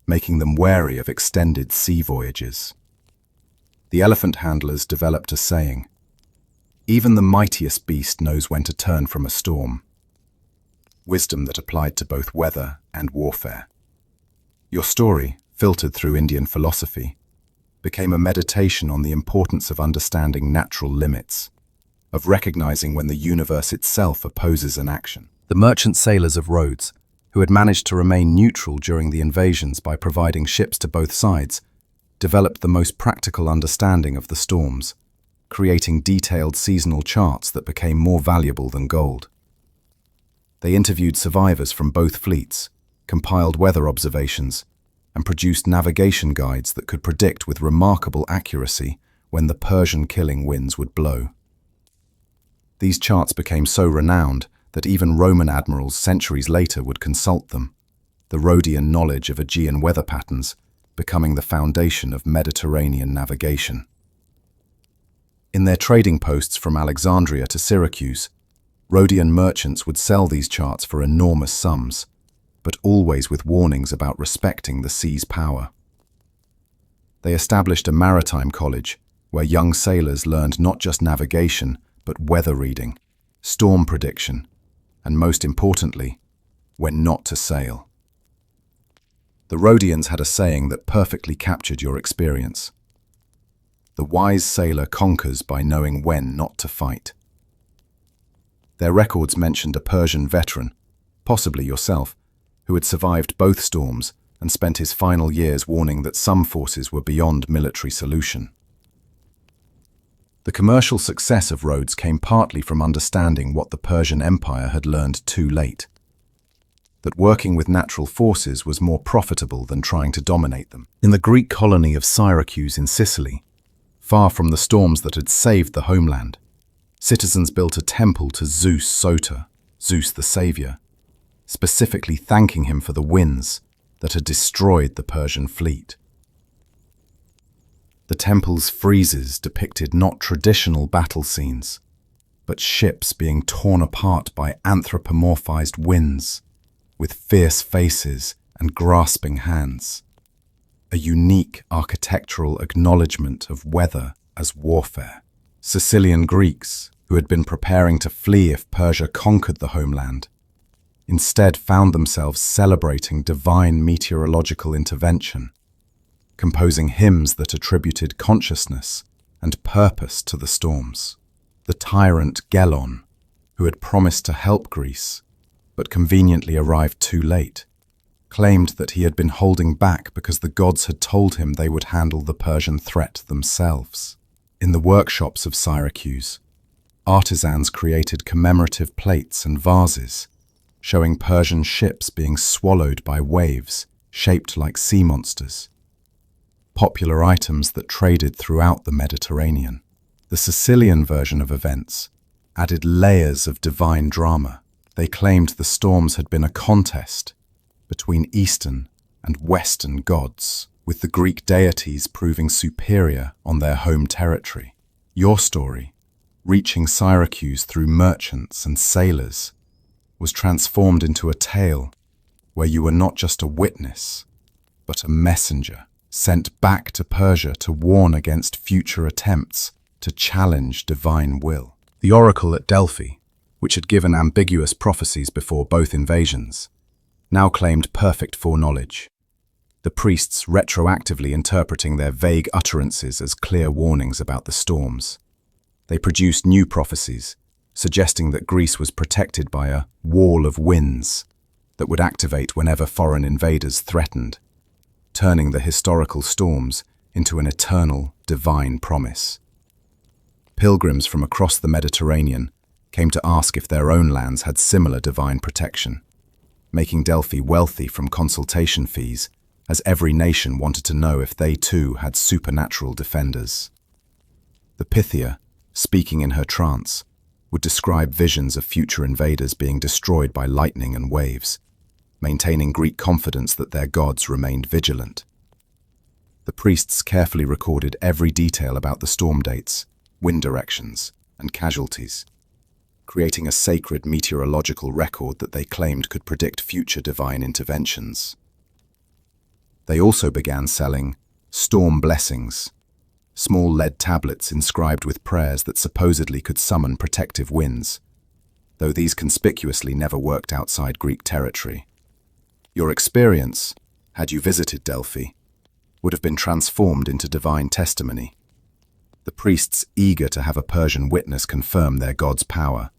making them wary of extended sea voyages. The elephant handlers developed a saying, "Even the mightiest beast knows when to turn from a storm," wisdom that applied to both weather and warfare. Your story, filtered through Indian philosophy, became a meditation on the importance of understanding natural limits, of recognizing when the universe itself opposes an action. The merchant sailors of Rhodes, who had managed to remain neutral during the invasions by providing ships to both sides, developed the most practical understanding of the storms, creating detailed seasonal charts that became more valuable than gold. They interviewed survivors from both fleets, compiled weather observations, and produced navigation guides that could predict with remarkable accuracy when the Persian killing winds would blow. These charts became so renowned that even Roman admirals centuries later would consult them, the Rhodian knowledge of Aegean weather patterns becoming the foundation of Mediterranean navigation. In their trading posts from Alexandria to Syracuse, Rhodian merchants would sell these charts for enormous sums, but always with warnings about respecting the sea's power. They established a maritime college where young sailors learned not just navigation, but weather reading, storm prediction, and most importantly, when not to sail. The Rhodians had a saying that perfectly captured your experience. The wise sailor conquers by knowing when not to fight. Their records mentioned a Persian veteran, possibly yourself, who had survived both storms and spent his final years warning that some forces were beyond military solution. The commercial success of Rhodes came partly from understanding what the Persian Empire had learned too late, that working with natural forces was more profitable than trying to dominate them. In the Greek colony of Syracuse in Sicily, far from the storms that had saved the homeland, citizens built a temple to Zeus Soter, Zeus the Savior, specifically thanking him for the winds that had destroyed the Persian fleet. The temple's friezes depicted not traditional battle scenes, but ships being torn apart by anthropomorphized winds, with fierce faces and grasping hands, a unique architectural acknowledgement of weather as warfare. Sicilian Greeks, who had been preparing to flee if Persia conquered the homeland, instead found themselves celebrating divine meteorological intervention, composing hymns that attributed consciousness and purpose to the storms. The tyrant Gelon, who had promised to help Greece, but conveniently arrived too late, claimed that he had been holding back because the gods had told him they would handle the Persian threat themselves. In the workshops of Syracuse, artisans created commemorative plates and vases, showing Persian ships being swallowed by waves shaped like sea monsters, popular items that traded throughout the Mediterranean. The Sicilian version of events added layers of divine drama. They claimed the storms had been a contest between Eastern and Western gods, with the Greek deities proving superior on their home territory. Your story, reaching Syracuse through merchants and sailors, was transformed into a tale where you were not just a witness, but a messenger sent back to Persia to warn against future attempts to challenge divine will. The oracle at Delphi, which had given ambiguous prophecies before both invasions, now claimed perfect foreknowledge, the priests retroactively interpreting their vague utterances as clear warnings about the storms. They produced new prophecies, suggesting that Greece was protected by a wall of winds that would activate whenever foreign invaders threatened, turning the historical storms into an eternal, divine promise. Pilgrims from across the Mediterranean came to ask if their own lands had similar divine protection, making Delphi wealthy from consultation fees, as every nation wanted to know if they too had supernatural defenders. The Pythia, speaking in her trance, would describe visions of future invaders being destroyed by lightning and waves, maintaining Greek confidence that their gods remained vigilant. The priests carefully recorded every detail about the storm dates, wind directions, and casualties, creating a sacred meteorological record that they claimed could predict future divine interventions. They also began selling storm blessings, small lead tablets inscribed with prayers that supposedly could summon protective winds, though these conspicuously never worked outside Greek territory. Your experience, had you visited Delphi, would have been transformed into divine testimony. The priests eager to have a Persian witness confirm their god's power,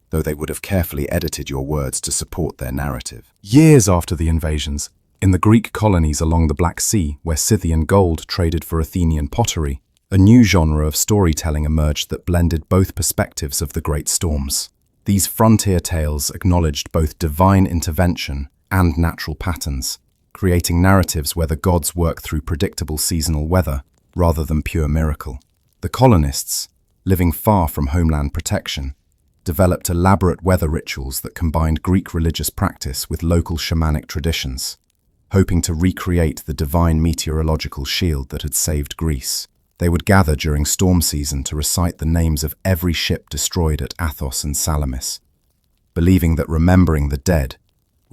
though they would have carefully edited your words to support their narrative. Years after the invasions, in the Greek colonies along the Black Sea, where Scythian gold traded for Athenian pottery, a new genre of storytelling emerged that blended both perspectives of the great storms. These frontier tales acknowledged both divine intervention and natural patterns, creating narratives where the gods work through predictable seasonal weather rather than pure miracle. The colonists, living far from homeland protection, developed elaborate weather rituals that combined Greek religious practice with local shamanic traditions, hoping to recreate the divine meteorological shield that had saved Greece. They would gather during storm season to recite the names of every ship destroyed at Athos and Salamis, believing that remembering the dead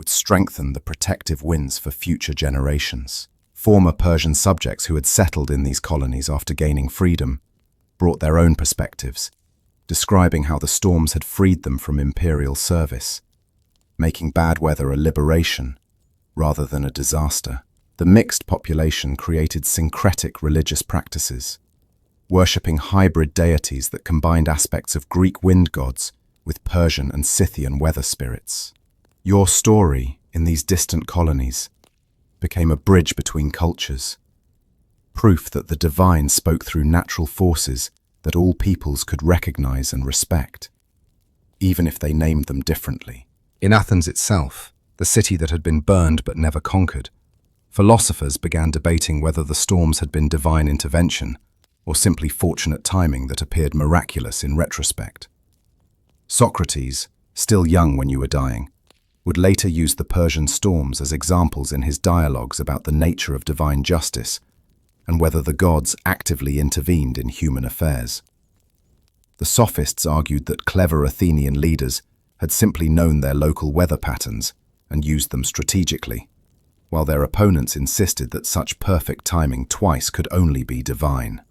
would strengthen the protective winds for future generations. Former Persian subjects who had settled in these colonies after gaining freedom brought their own perspectives, describing how the storms had freed them from imperial service, making bad weather a liberation rather than a disaster. The mixed population created syncretic religious practices, worshipping hybrid deities that combined aspects of Greek wind gods with Persian and Scythian weather spirits. Your story in these distant colonies became a bridge between cultures, proof that the divine spoke through natural forces that all peoples could recognize and respect, even if they named them differently. In Athens itself, the city that had been burned but never conquered, philosophers began debating whether the storms had been divine intervention or simply fortunate timing that appeared miraculous in retrospect. Socrates, still young when you were dying, would later use the Persian storms as examples in his dialogues about the nature of divine justice and whether the gods actively intervened in human affairs. The sophists argued that clever Athenian leaders had simply known their local weather patterns and used them strategically, while their opponents insisted that such perfect timing twice could only be divine.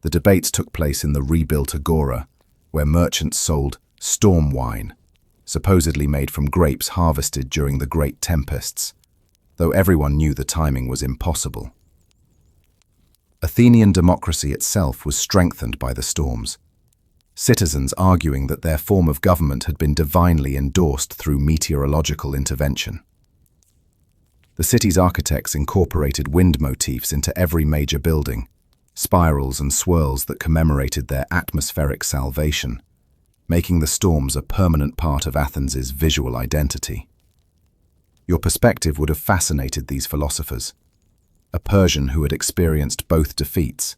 The debates took place in the rebuilt agora, where merchants sold storm wine, supposedly made from grapes harvested during the great tempests, though everyone knew the timing was impossible. Athenian democracy itself was strengthened by the storms, citizens arguing that their form of government had been divinely endorsed through meteorological intervention. The city's architects incorporated wind motifs into every major building, spirals and swirls that commemorated their atmospheric salvation, making the storms a permanent part of Athens's visual identity. Your perspective would have fascinated these philosophers, a Persian who had experienced both defeats,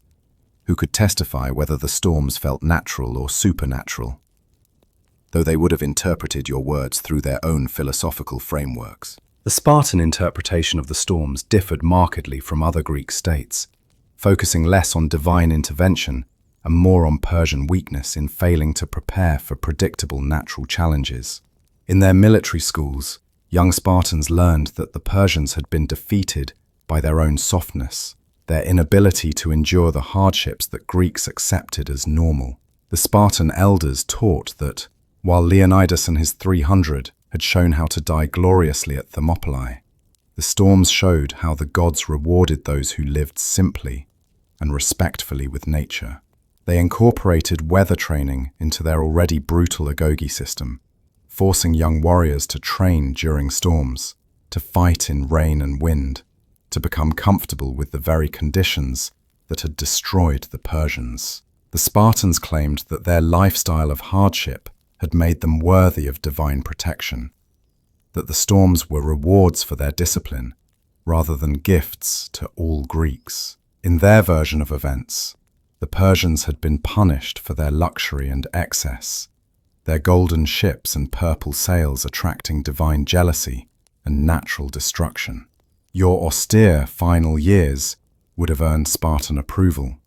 who could testify whether the storms felt natural or supernatural, though they would have interpreted your words through their own philosophical frameworks. The Spartan interpretation of the storms differed markedly from other Greek states, focusing less on divine intervention and more on Persian weakness in failing to prepare for predictable natural challenges. In their military schools, young Spartans learned that the Persians had been defeated by their own softness, their inability to endure the hardships that Greeks accepted as normal. The Spartan elders taught that, while Leonidas and his 300 had shown how to die gloriously at Thermopylae, the storms showed how the gods rewarded those who lived simply and respectfully with nature. They incorporated weather training into their already brutal agoge system, forcing young warriors to train during storms, to fight in rain and wind, to become comfortable with the very conditions that had destroyed the Persians. The Spartans claimed that their lifestyle of hardship had made them worthy of divine protection, that the storms were rewards for their discipline rather than gifts to all Greeks. In their version of events, the Persians had been punished for their luxury and excess, their golden ships and purple sails attracting divine jealousy and natural destruction. Your austere final years would have earned Spartan approval,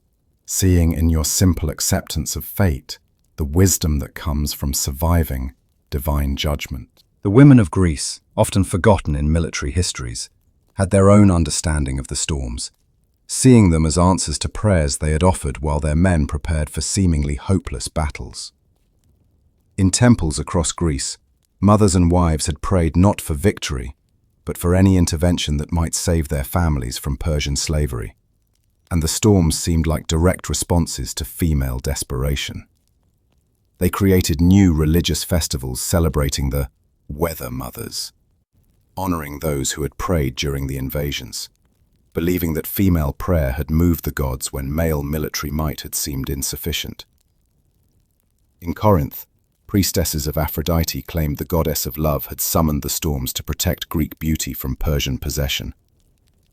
seeing in your simple acceptance of fate the wisdom that comes from surviving divine judgment. The women of Greece, often forgotten in military histories, had their own understanding of the storms, seeing them as answers to prayers they had offered while their men prepared for seemingly hopeless battles. In temples across Greece, mothers and wives had prayed not for victory, but for any intervention that might save their families from Persian slavery, and the storms seemed like direct responses to female desperation. They created new religious festivals celebrating the weather mothers, honoring those who had prayed during the invasions, believing that female prayer had moved the gods when male military might had seemed insufficient. In Corinth, priestesses of Aphrodite claimed the goddess of love had summoned the storms to protect Greek beauty from Persian possession,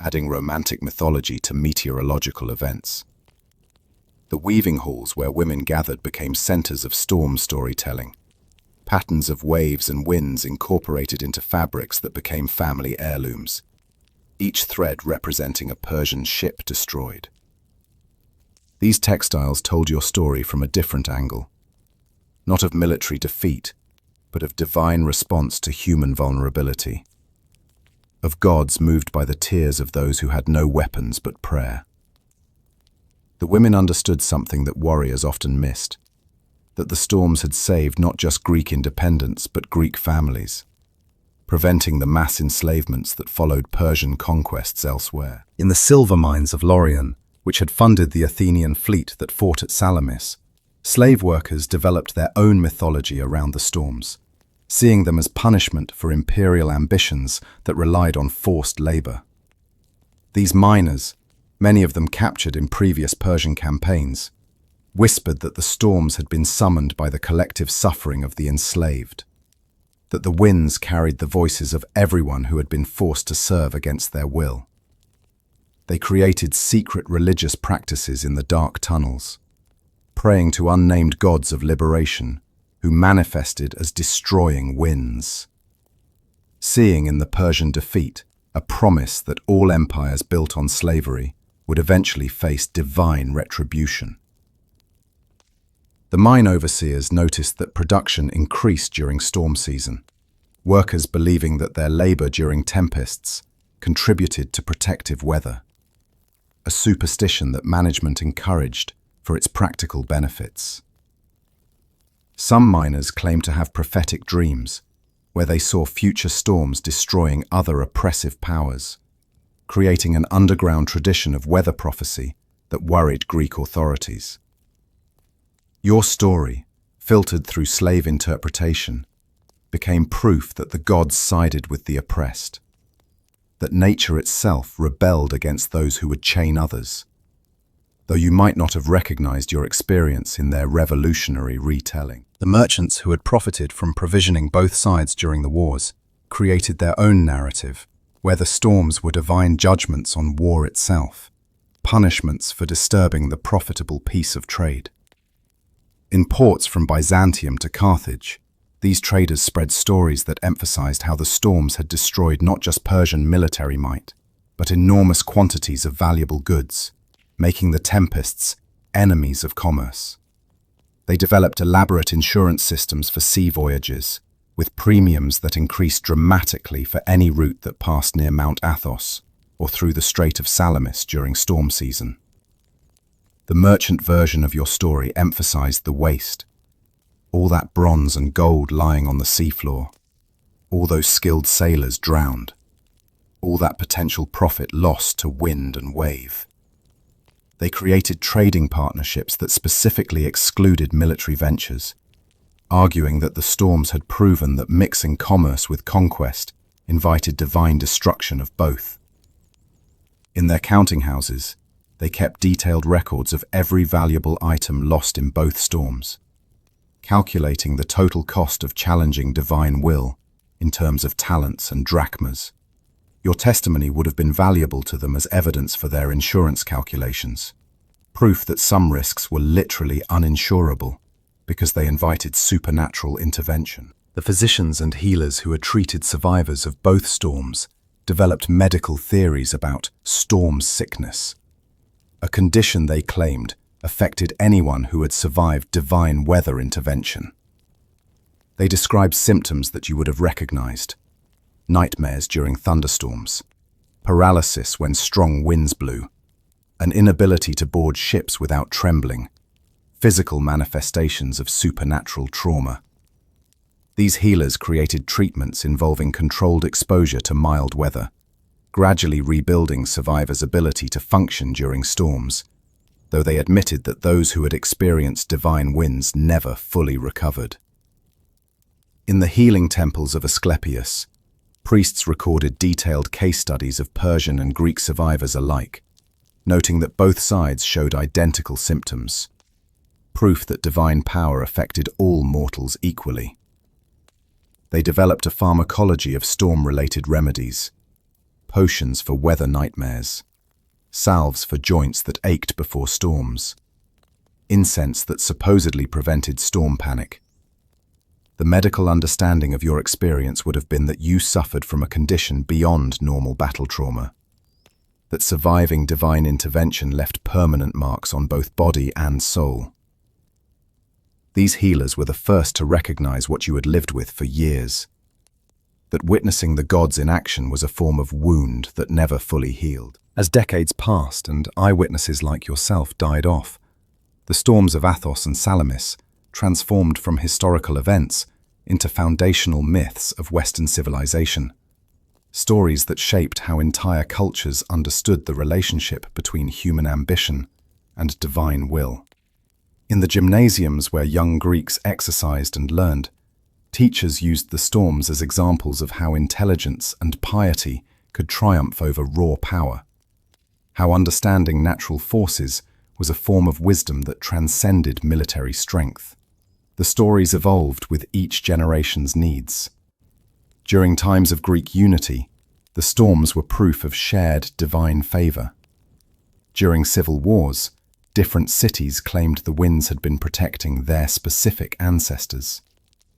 adding romantic mythology to meteorological events. The weaving halls where women gathered became centers of storm storytelling, patterns of waves and winds incorporated into fabrics that became family heirlooms, each thread representing a Persian ship destroyed. These textiles told your story from a different angle, not of military defeat, but of divine response to human vulnerability, of gods moved by the tears of those who had no weapons but prayer. The women understood something that warriors often missed, that the storms had saved not just Greek independence but Greek families, preventing the mass enslavements that followed Persian conquests elsewhere. In the silver mines of Laurion, which had funded the Athenian fleet that fought at Salamis, slave workers developed their own mythology around the storms, seeing them as punishment for imperial ambitions that relied on forced labor. These miners, many of them captured in previous Persian campaigns, whispered that the storms had been summoned by the collective suffering of the enslaved, that the winds carried the voices of everyone who had been forced to serve against their will. They created secret religious practices in the dark tunnels, praying to unnamed gods of liberation who manifested as destroying winds, seeing in the Persian defeat a promise that all empires built on slavery would eventually face divine retribution. The mine overseers noticed that production increased during storm season, workers believing that their labor during tempests contributed to protective weather, a superstition that management encouraged for its practical benefits. Some miners claimed to have prophetic dreams, where they saw future storms destroying other oppressive powers, creating an underground tradition of weather prophecy that worried Greek authorities. Your story, filtered through slave interpretation, became proof that the gods sided with the oppressed, that nature itself rebelled against those who would chain others, though you might not have recognized your experience in their revolutionary retelling. The merchants who had profited from provisioning both sides during the wars created their own narrative, where the storms were divine judgments on war itself, punishments for disturbing the profitable peace of trade. In ports from Byzantium to Carthage, these traders spread stories that emphasized how the storms had destroyed not just Persian military might, but enormous quantities of valuable goods, making the tempests enemies of commerce. They developed elaborate insurance systems for sea voyages, with premiums that increased dramatically for any route that passed near Mount Athos or through the Strait of Salamis during storm season. The merchant version of your story emphasized the waste, all that bronze and gold lying on the seafloor, all those skilled sailors drowned, all that potential profit lost to wind and wave. They created trading partnerships that specifically excluded military ventures, arguing that the storms had proven that mixing commerce with conquest invited divine destruction of both. In their counting houses, they kept detailed records of every valuable item lost in both storms, calculating the total cost of challenging divine will in terms of talents and drachmas. Your testimony would have been valuable to them as evidence for their insurance calculations, proof that some risks were literally uninsurable because they invited supernatural intervention. The physicians and healers who had treated survivors of both storms developed medical theories about storm sickness, a condition they claimed affected anyone who had survived divine weather intervention. They described symptoms that you would have recognized: nightmares during thunderstorms, paralysis when strong winds blew, an inability to board ships without trembling, physical manifestations of supernatural trauma. These healers created treatments involving controlled exposure to mild weather, gradually rebuilding survivors' ability to function during storms, though they admitted that those who had experienced divine winds never fully recovered. In the healing temples of Asclepius, priests recorded detailed case studies of Persian and Greek survivors alike, noting that both sides showed identical symptoms, proof that divine power affected all mortals equally. They developed a pharmacology of storm-related remedies: potions for weather nightmares, salves for joints that ached before storms, incense that supposedly prevented storm panic. The medical understanding of your experience would have been that you suffered from a condition beyond normal battle trauma, that surviving divine intervention left permanent marks on both body and soul. These healers were the first to recognize what you had lived with for years, that witnessing the gods in action was a form of wound that never fully healed. As decades passed and eyewitnesses like yourself died off, the storms of Athos and Salamis transformed from historical events into foundational myths of Western civilization, stories that shaped how entire cultures understood the relationship between human ambition and divine will. In the gymnasiums where young Greeks exercised and learned, teachers used the storms as examples of how intelligence and piety could triumph over raw power, how understanding natural forces was a form of wisdom that transcended military strength. The stories evolved with each generation's needs. During times of Greek unity, the storms were proof of shared divine favor. During civil wars, different cities claimed the winds had been protecting their specific ancestors.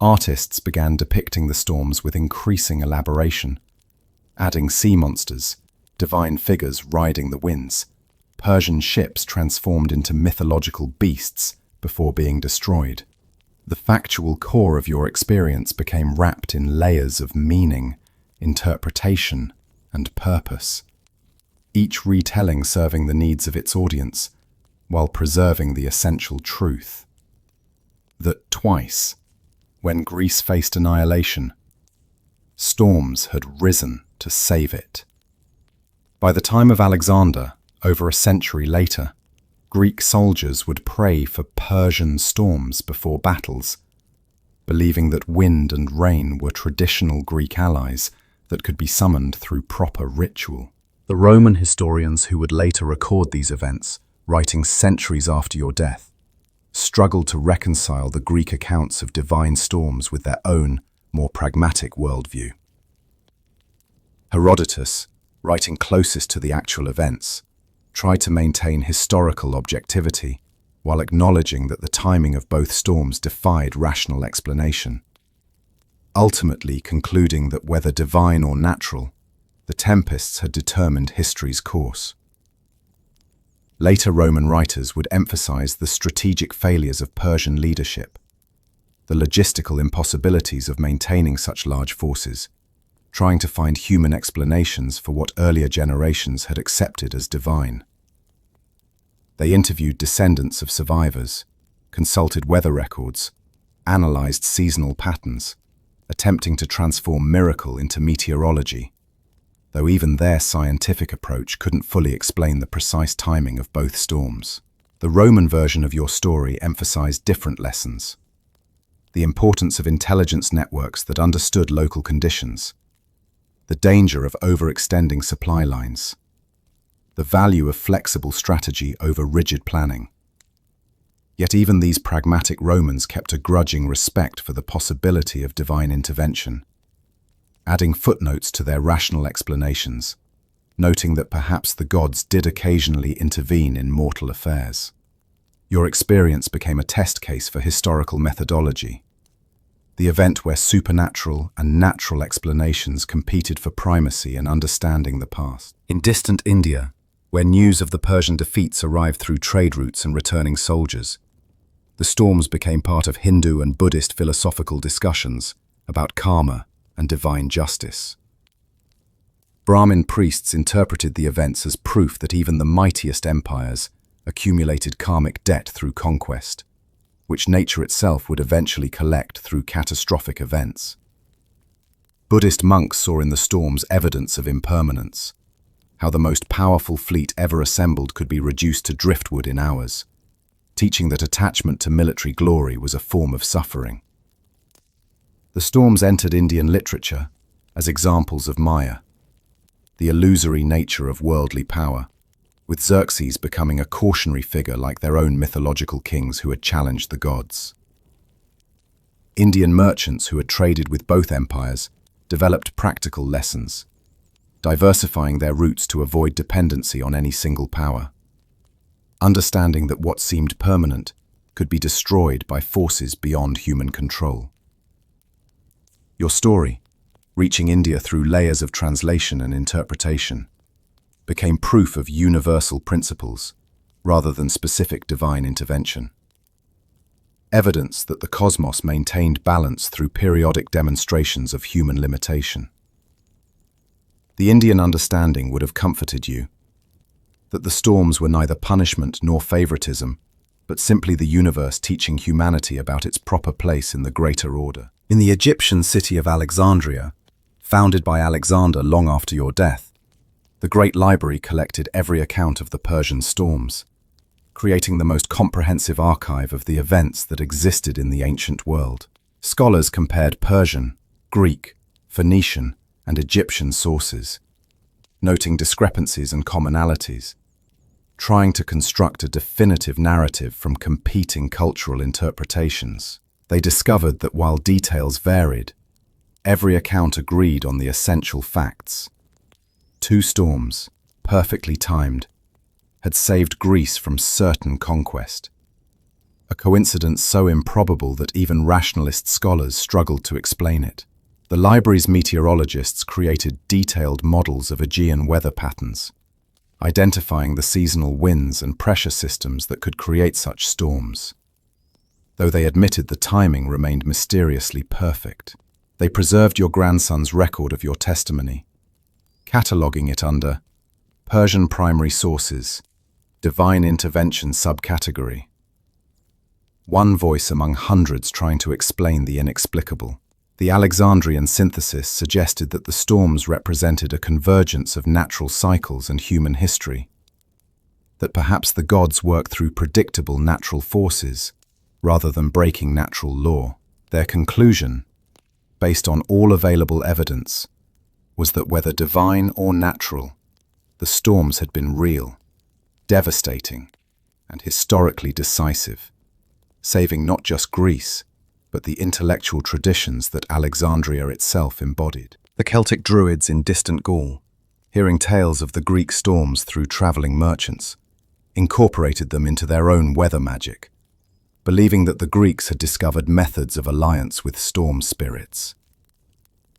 Artists began depicting the storms with increasing elaboration, adding sea monsters, divine figures riding the winds, Persian ships transformed into mythological beasts before being destroyed. The factual core of your experience became wrapped in layers of meaning, interpretation, and purpose, each retelling serving the needs of its audience while preserving the essential truth that twice, when Greece faced annihilation, storms had risen to save it. By the time of Alexander, over a century later, Greek soldiers would pray for Persian storms before battles, believing that wind and rain were traditional Greek allies that could be summoned through proper ritual. The Roman historians who would later record these events, writing centuries after your death, struggled to reconcile the Greek accounts of divine storms with their own, more pragmatic worldview. Herodotus, writing closest to the actual events, tried to maintain historical objectivity while acknowledging that the timing of both storms defied rational explanation, ultimately concluding that whether divine or natural, the tempests had determined history's course. Later Roman writers would emphasize the strategic failures of Persian leadership, the logistical impossibilities of maintaining such large forces, trying to find human explanations for what earlier generations had accepted as divine. They interviewed descendants of survivors, consulted weather records, analyzed seasonal patterns, attempting to transform miracle into meteorology, though even their scientific approach couldn't fully explain the precise timing of both storms. The Roman version of your story emphasized different lessons: the importance of intelligence networks that understood local conditions, the danger of overextending supply lines, the value of flexible strategy over rigid planning. Yet even these pragmatic Romans kept a grudging respect for the possibility of divine intervention, adding footnotes to their rational explanations, noting that perhaps the gods did occasionally intervene in mortal affairs. Your experience became a test case for historical methodology, the event where supernatural and natural explanations competed for primacy in understanding the past. In distant India, where news of the Persian defeats arrived through trade routes and returning soldiers, the storms became part of Hindu and Buddhist philosophical discussions about karma and divine justice. Brahmin priests interpreted the events as proof that even the mightiest empires accumulated karmic debt through conquest, which nature itself would eventually collect through catastrophic events. Buddhist monks saw in the storms evidence of impermanence, how the most powerful fleet ever assembled could be reduced to driftwood in hours, teaching that attachment to military glory was a form of suffering. The storms entered Indian literature as examples of Maya, the illusory nature of worldly power, with Xerxes becoming a cautionary figure like their own mythological kings who had challenged the gods. Indian merchants who had traded with both empires developed practical lessons, diversifying their routes to avoid dependency on any single power, understanding that what seemed permanent could be destroyed by forces beyond human control. Your story, reaching India through layers of translation and interpretation, became proof of universal principles rather than specific divine intervention. Evidence that the cosmos maintained balance through periodic demonstrations of human limitation. The Indian understanding would have comforted you that the storms were neither punishment nor favoritism, but simply the universe teaching humanity about its proper place in the greater order. In the Egyptian city of Alexandria, founded by Alexander long after your death, the Great Library collected every account of the Persian storms, creating the most comprehensive archive of the events that existed in the ancient world. Scholars compared Persian, Greek, Phoenician, and Egyptian sources, noting discrepancies and commonalities, trying to construct a definitive narrative from competing cultural interpretations. They discovered that while details varied, every account agreed on the essential facts. 2 storms, perfectly timed, had saved Greece from certain conquest. A coincidence so improbable that even rationalist scholars struggled to explain it. The library's meteorologists created detailed models of Aegean weather patterns, identifying the seasonal winds and pressure systems that could create such storms. Though they admitted the timing remained mysteriously perfect, they preserved your grandson's record of your testimony, cataloguing it under Persian Primary Sources, Divine Intervention Subcategory. One voice among hundreds trying to explain the inexplicable. The Alexandrian synthesis suggested that the storms represented a convergence of natural cycles and human history, that perhaps the gods work through predictable natural forces rather than breaking natural law. Their conclusion, based on all available evidence, was that whether divine or natural, the storms had been real, devastating, and historically decisive, saving not just Greece, but the intellectual traditions that Alexandria itself embodied. The Celtic Druids in distant Gaul, hearing tales of the Greek storms through traveling merchants, incorporated them into their own weather magic, believing that the Greeks had discovered methods of alliance with storm spirits.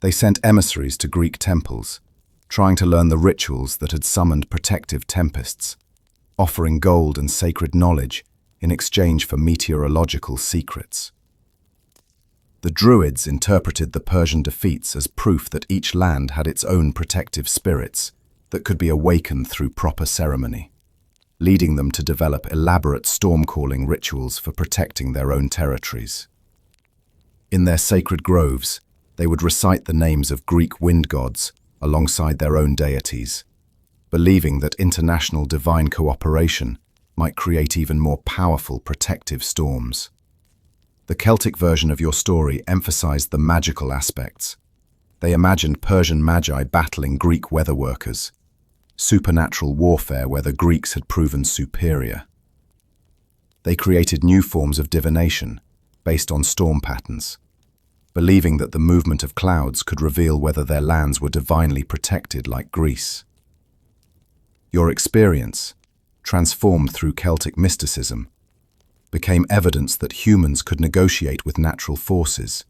They sent emissaries to Greek temples, trying to learn the rituals that had summoned protective tempests, offering gold and sacred knowledge in exchange for meteorological secrets. The Druids interpreted the Persian defeats as proof that each land had its own protective spirits that could be awakened through proper ceremony, leading them to develop elaborate storm-calling rituals for protecting their own territories. In their sacred groves, they would recite the names of Greek wind gods alongside their own deities, believing that international divine cooperation might create even more powerful protective storms. The Celtic version of your story emphasized the magical aspects. They imagined Persian magi battling Greek weather workers, supernatural warfare where the Greeks had proven superior. They created new forms of divination based on storm patterns, believing that the movement of clouds could reveal whether their lands were divinely protected like Greece. Your experience, transformed through Celtic mysticism, became evidence that humans could negotiate with natural forces,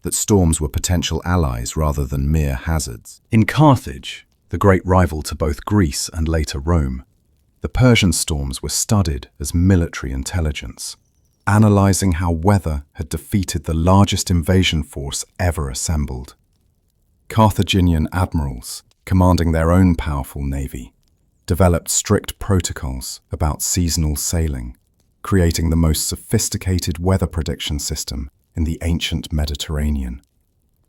that storms were potential allies rather than mere hazards. In Carthage, the great rival to both Greece and later Rome, the Persian storms were studied as military intelligence, analyzing how weather had defeated the largest invasion force ever assembled. Carthaginian admirals, commanding their own powerful navy, developed strict protocols about seasonal sailing, creating the most sophisticated weather prediction system in the ancient Mediterranean.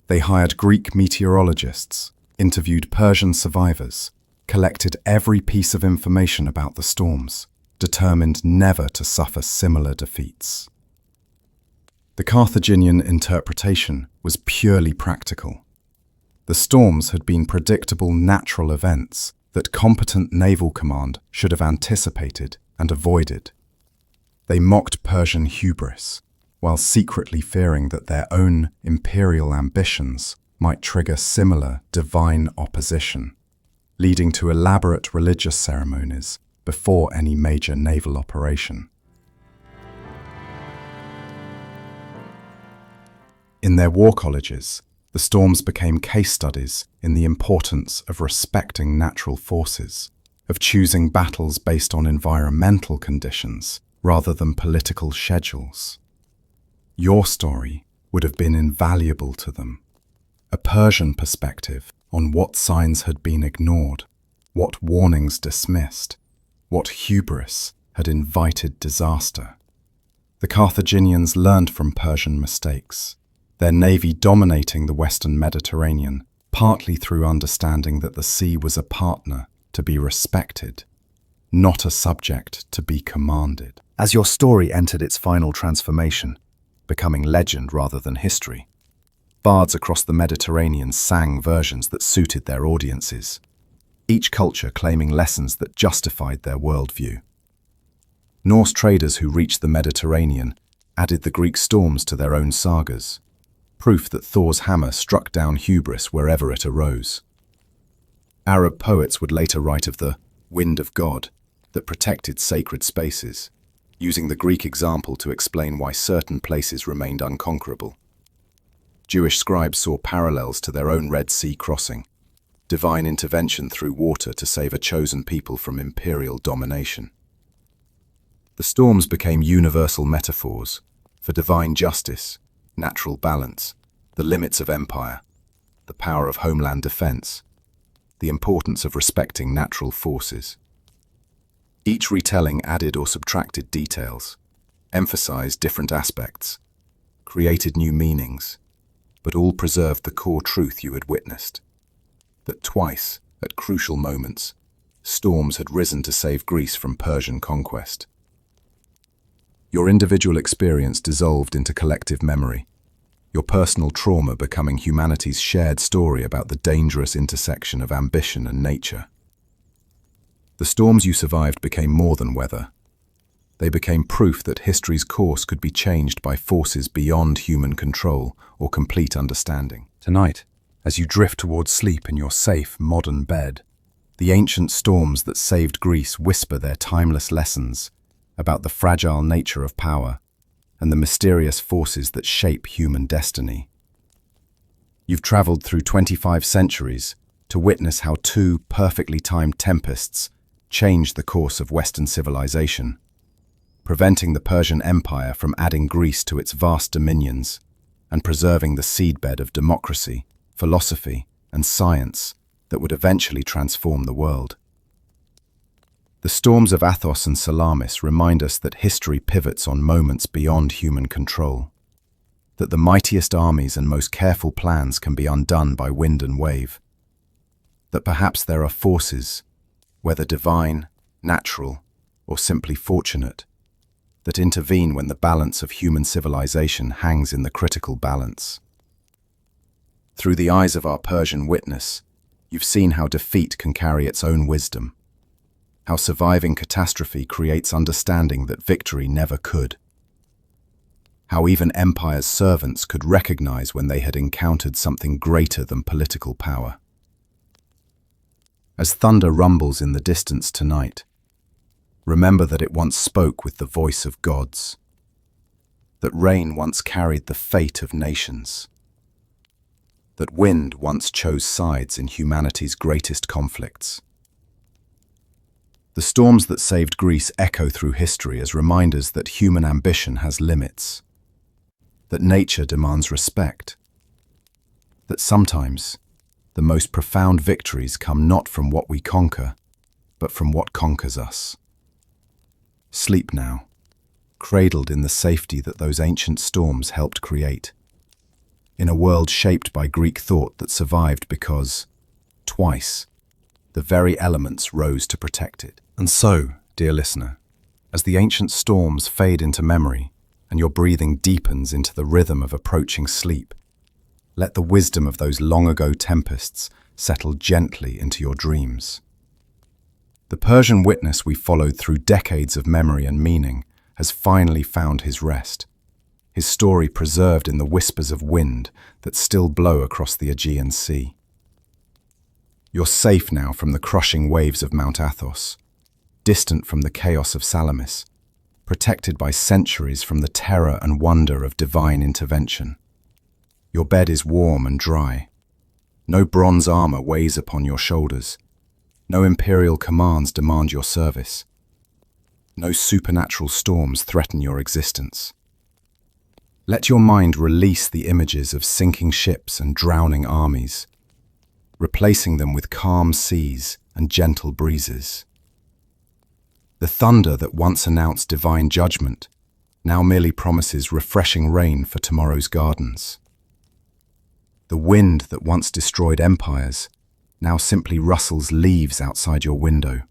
They hired Greek meteorologists, interviewed Persian survivors, collected every piece of information about the storms, determined never to suffer similar defeats. The Carthaginian interpretation was purely practical. The storms had been predictable natural events that competent naval command should have anticipated and avoided. They mocked Persian hubris, while secretly fearing that their own imperial ambitions might trigger similar divine opposition, leading to elaborate religious ceremonies before any major naval operation. In their war colleges, the storms became case studies in the importance of respecting natural forces, of choosing battles based on environmental conditions rather than political schedules. Your story would have been invaluable to them. A Persian perspective on what signs had been ignored, what warnings dismissed, what hubris had invited disaster. The Carthaginians learned from Persian mistakes, their navy dominating the Western Mediterranean, partly through understanding that the sea was a partner to be respected, not a subject to be commanded. As your story entered its final transformation, becoming legend rather than history, bards across the Mediterranean sang versions that suited their audiences, each culture claiming lessons that justified their worldview. Norse traders who reached the Mediterranean added the Greek storms to their own sagas, proof that Thor's hammer struck down hubris wherever it arose. Arab poets would later write of the wind of God that protected sacred spaces, using the Greek example to explain why certain places remained unconquerable. Jewish scribes saw parallels to their own Red Sea crossing, divine intervention through water to save a chosen people from imperial domination. The storms became universal metaphors for divine justice, natural balance, the limits of empire, the power of homeland defense, the importance of respecting natural forces. Each retelling added or subtracted details, emphasized different aspects, created new meanings, but all preserved the core truth you had witnessed, that twice, at crucial moments, storms had risen to save Greece from Persian conquest. Your individual experience dissolved into collective memory, your personal trauma becoming humanity's shared story about the dangerous intersection of ambition and nature. The storms you survived became more than weather. They became proof that history's course could be changed by forces beyond human control or complete understanding. Tonight, as you drift towards sleep in your safe, modern bed, the ancient storms that saved Greece whisper their timeless lessons about the fragile nature of power and the mysterious forces that shape human destiny. You've traveled through 25 centuries to witness how two perfectly timed tempests changed the course of Western civilization, preventing the Persian Empire from adding Greece to its vast dominions and preserving the seedbed of democracy, philosophy, and science that would eventually transform the world. The storms of Athos and Salamis remind us that history pivots on moments beyond human control, that the mightiest armies and most careful plans can be undone by wind and wave, that perhaps there are forces, whether divine, natural, or simply fortunate, that intervene when the balance of human civilization hangs in the critical balance. Through the eyes of our Persian witness, you've seen how defeat can carry its own wisdom, how surviving catastrophe creates understanding that victory never could, how even empire's servants could recognize when they had encountered something greater than political power. As thunder rumbles in the distance tonight, remember that it once spoke with the voice of gods, that rain once carried the fate of nations, that wind once chose sides in humanity's greatest conflicts. The storms that saved Greece echo through history as reminders that human ambition has limits, that nature demands respect, that sometimes the most profound victories come not from what we conquer, but from what conquers us. Sleep now, cradled in the safety that those ancient storms helped create, in a world shaped by Greek thought that survived because, twice, the very elements rose to protect it. And so, dear listener, as the ancient storms fade into memory and your breathing deepens into the rhythm of approaching sleep, let the wisdom of those long-ago tempests settle gently into your dreams. The Persian witness we followed through decades of memory and meaning has finally found his rest, his story preserved in the whispers of wind that still blow across the Aegean Sea. You're safe now from the crushing waves of Mount Athos, distant from the chaos of Salamis, protected by centuries from the terror and wonder of divine intervention. Your bed is warm and dry. No bronze armor weighs upon your shoulders. No imperial commands demand your service. No supernatural storms threaten your existence. Let your mind release the images of sinking ships and drowning armies, replacing them with calm seas and gentle breezes. The thunder that once announced divine judgment now merely promises refreshing rain for tomorrow's gardens. The wind that once destroyed empires now simply rustles leaves outside your window,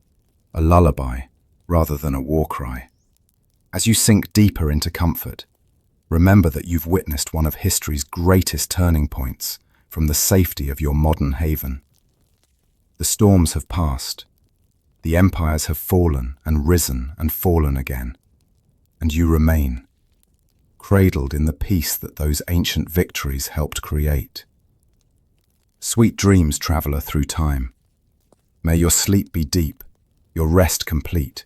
a lullaby rather than a war cry. As you sink deeper into comfort, remember that you've witnessed one of history's greatest turning points from the safety of your modern haven. The storms have passed, the empires have fallen and risen and fallen again, and you remain, cradled in the peace that those ancient victories helped create. Sweet dreams, traveler through time. May your sleep be deep, your rest complete,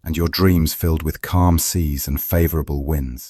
and your dreams filled with calm seas and favorable winds.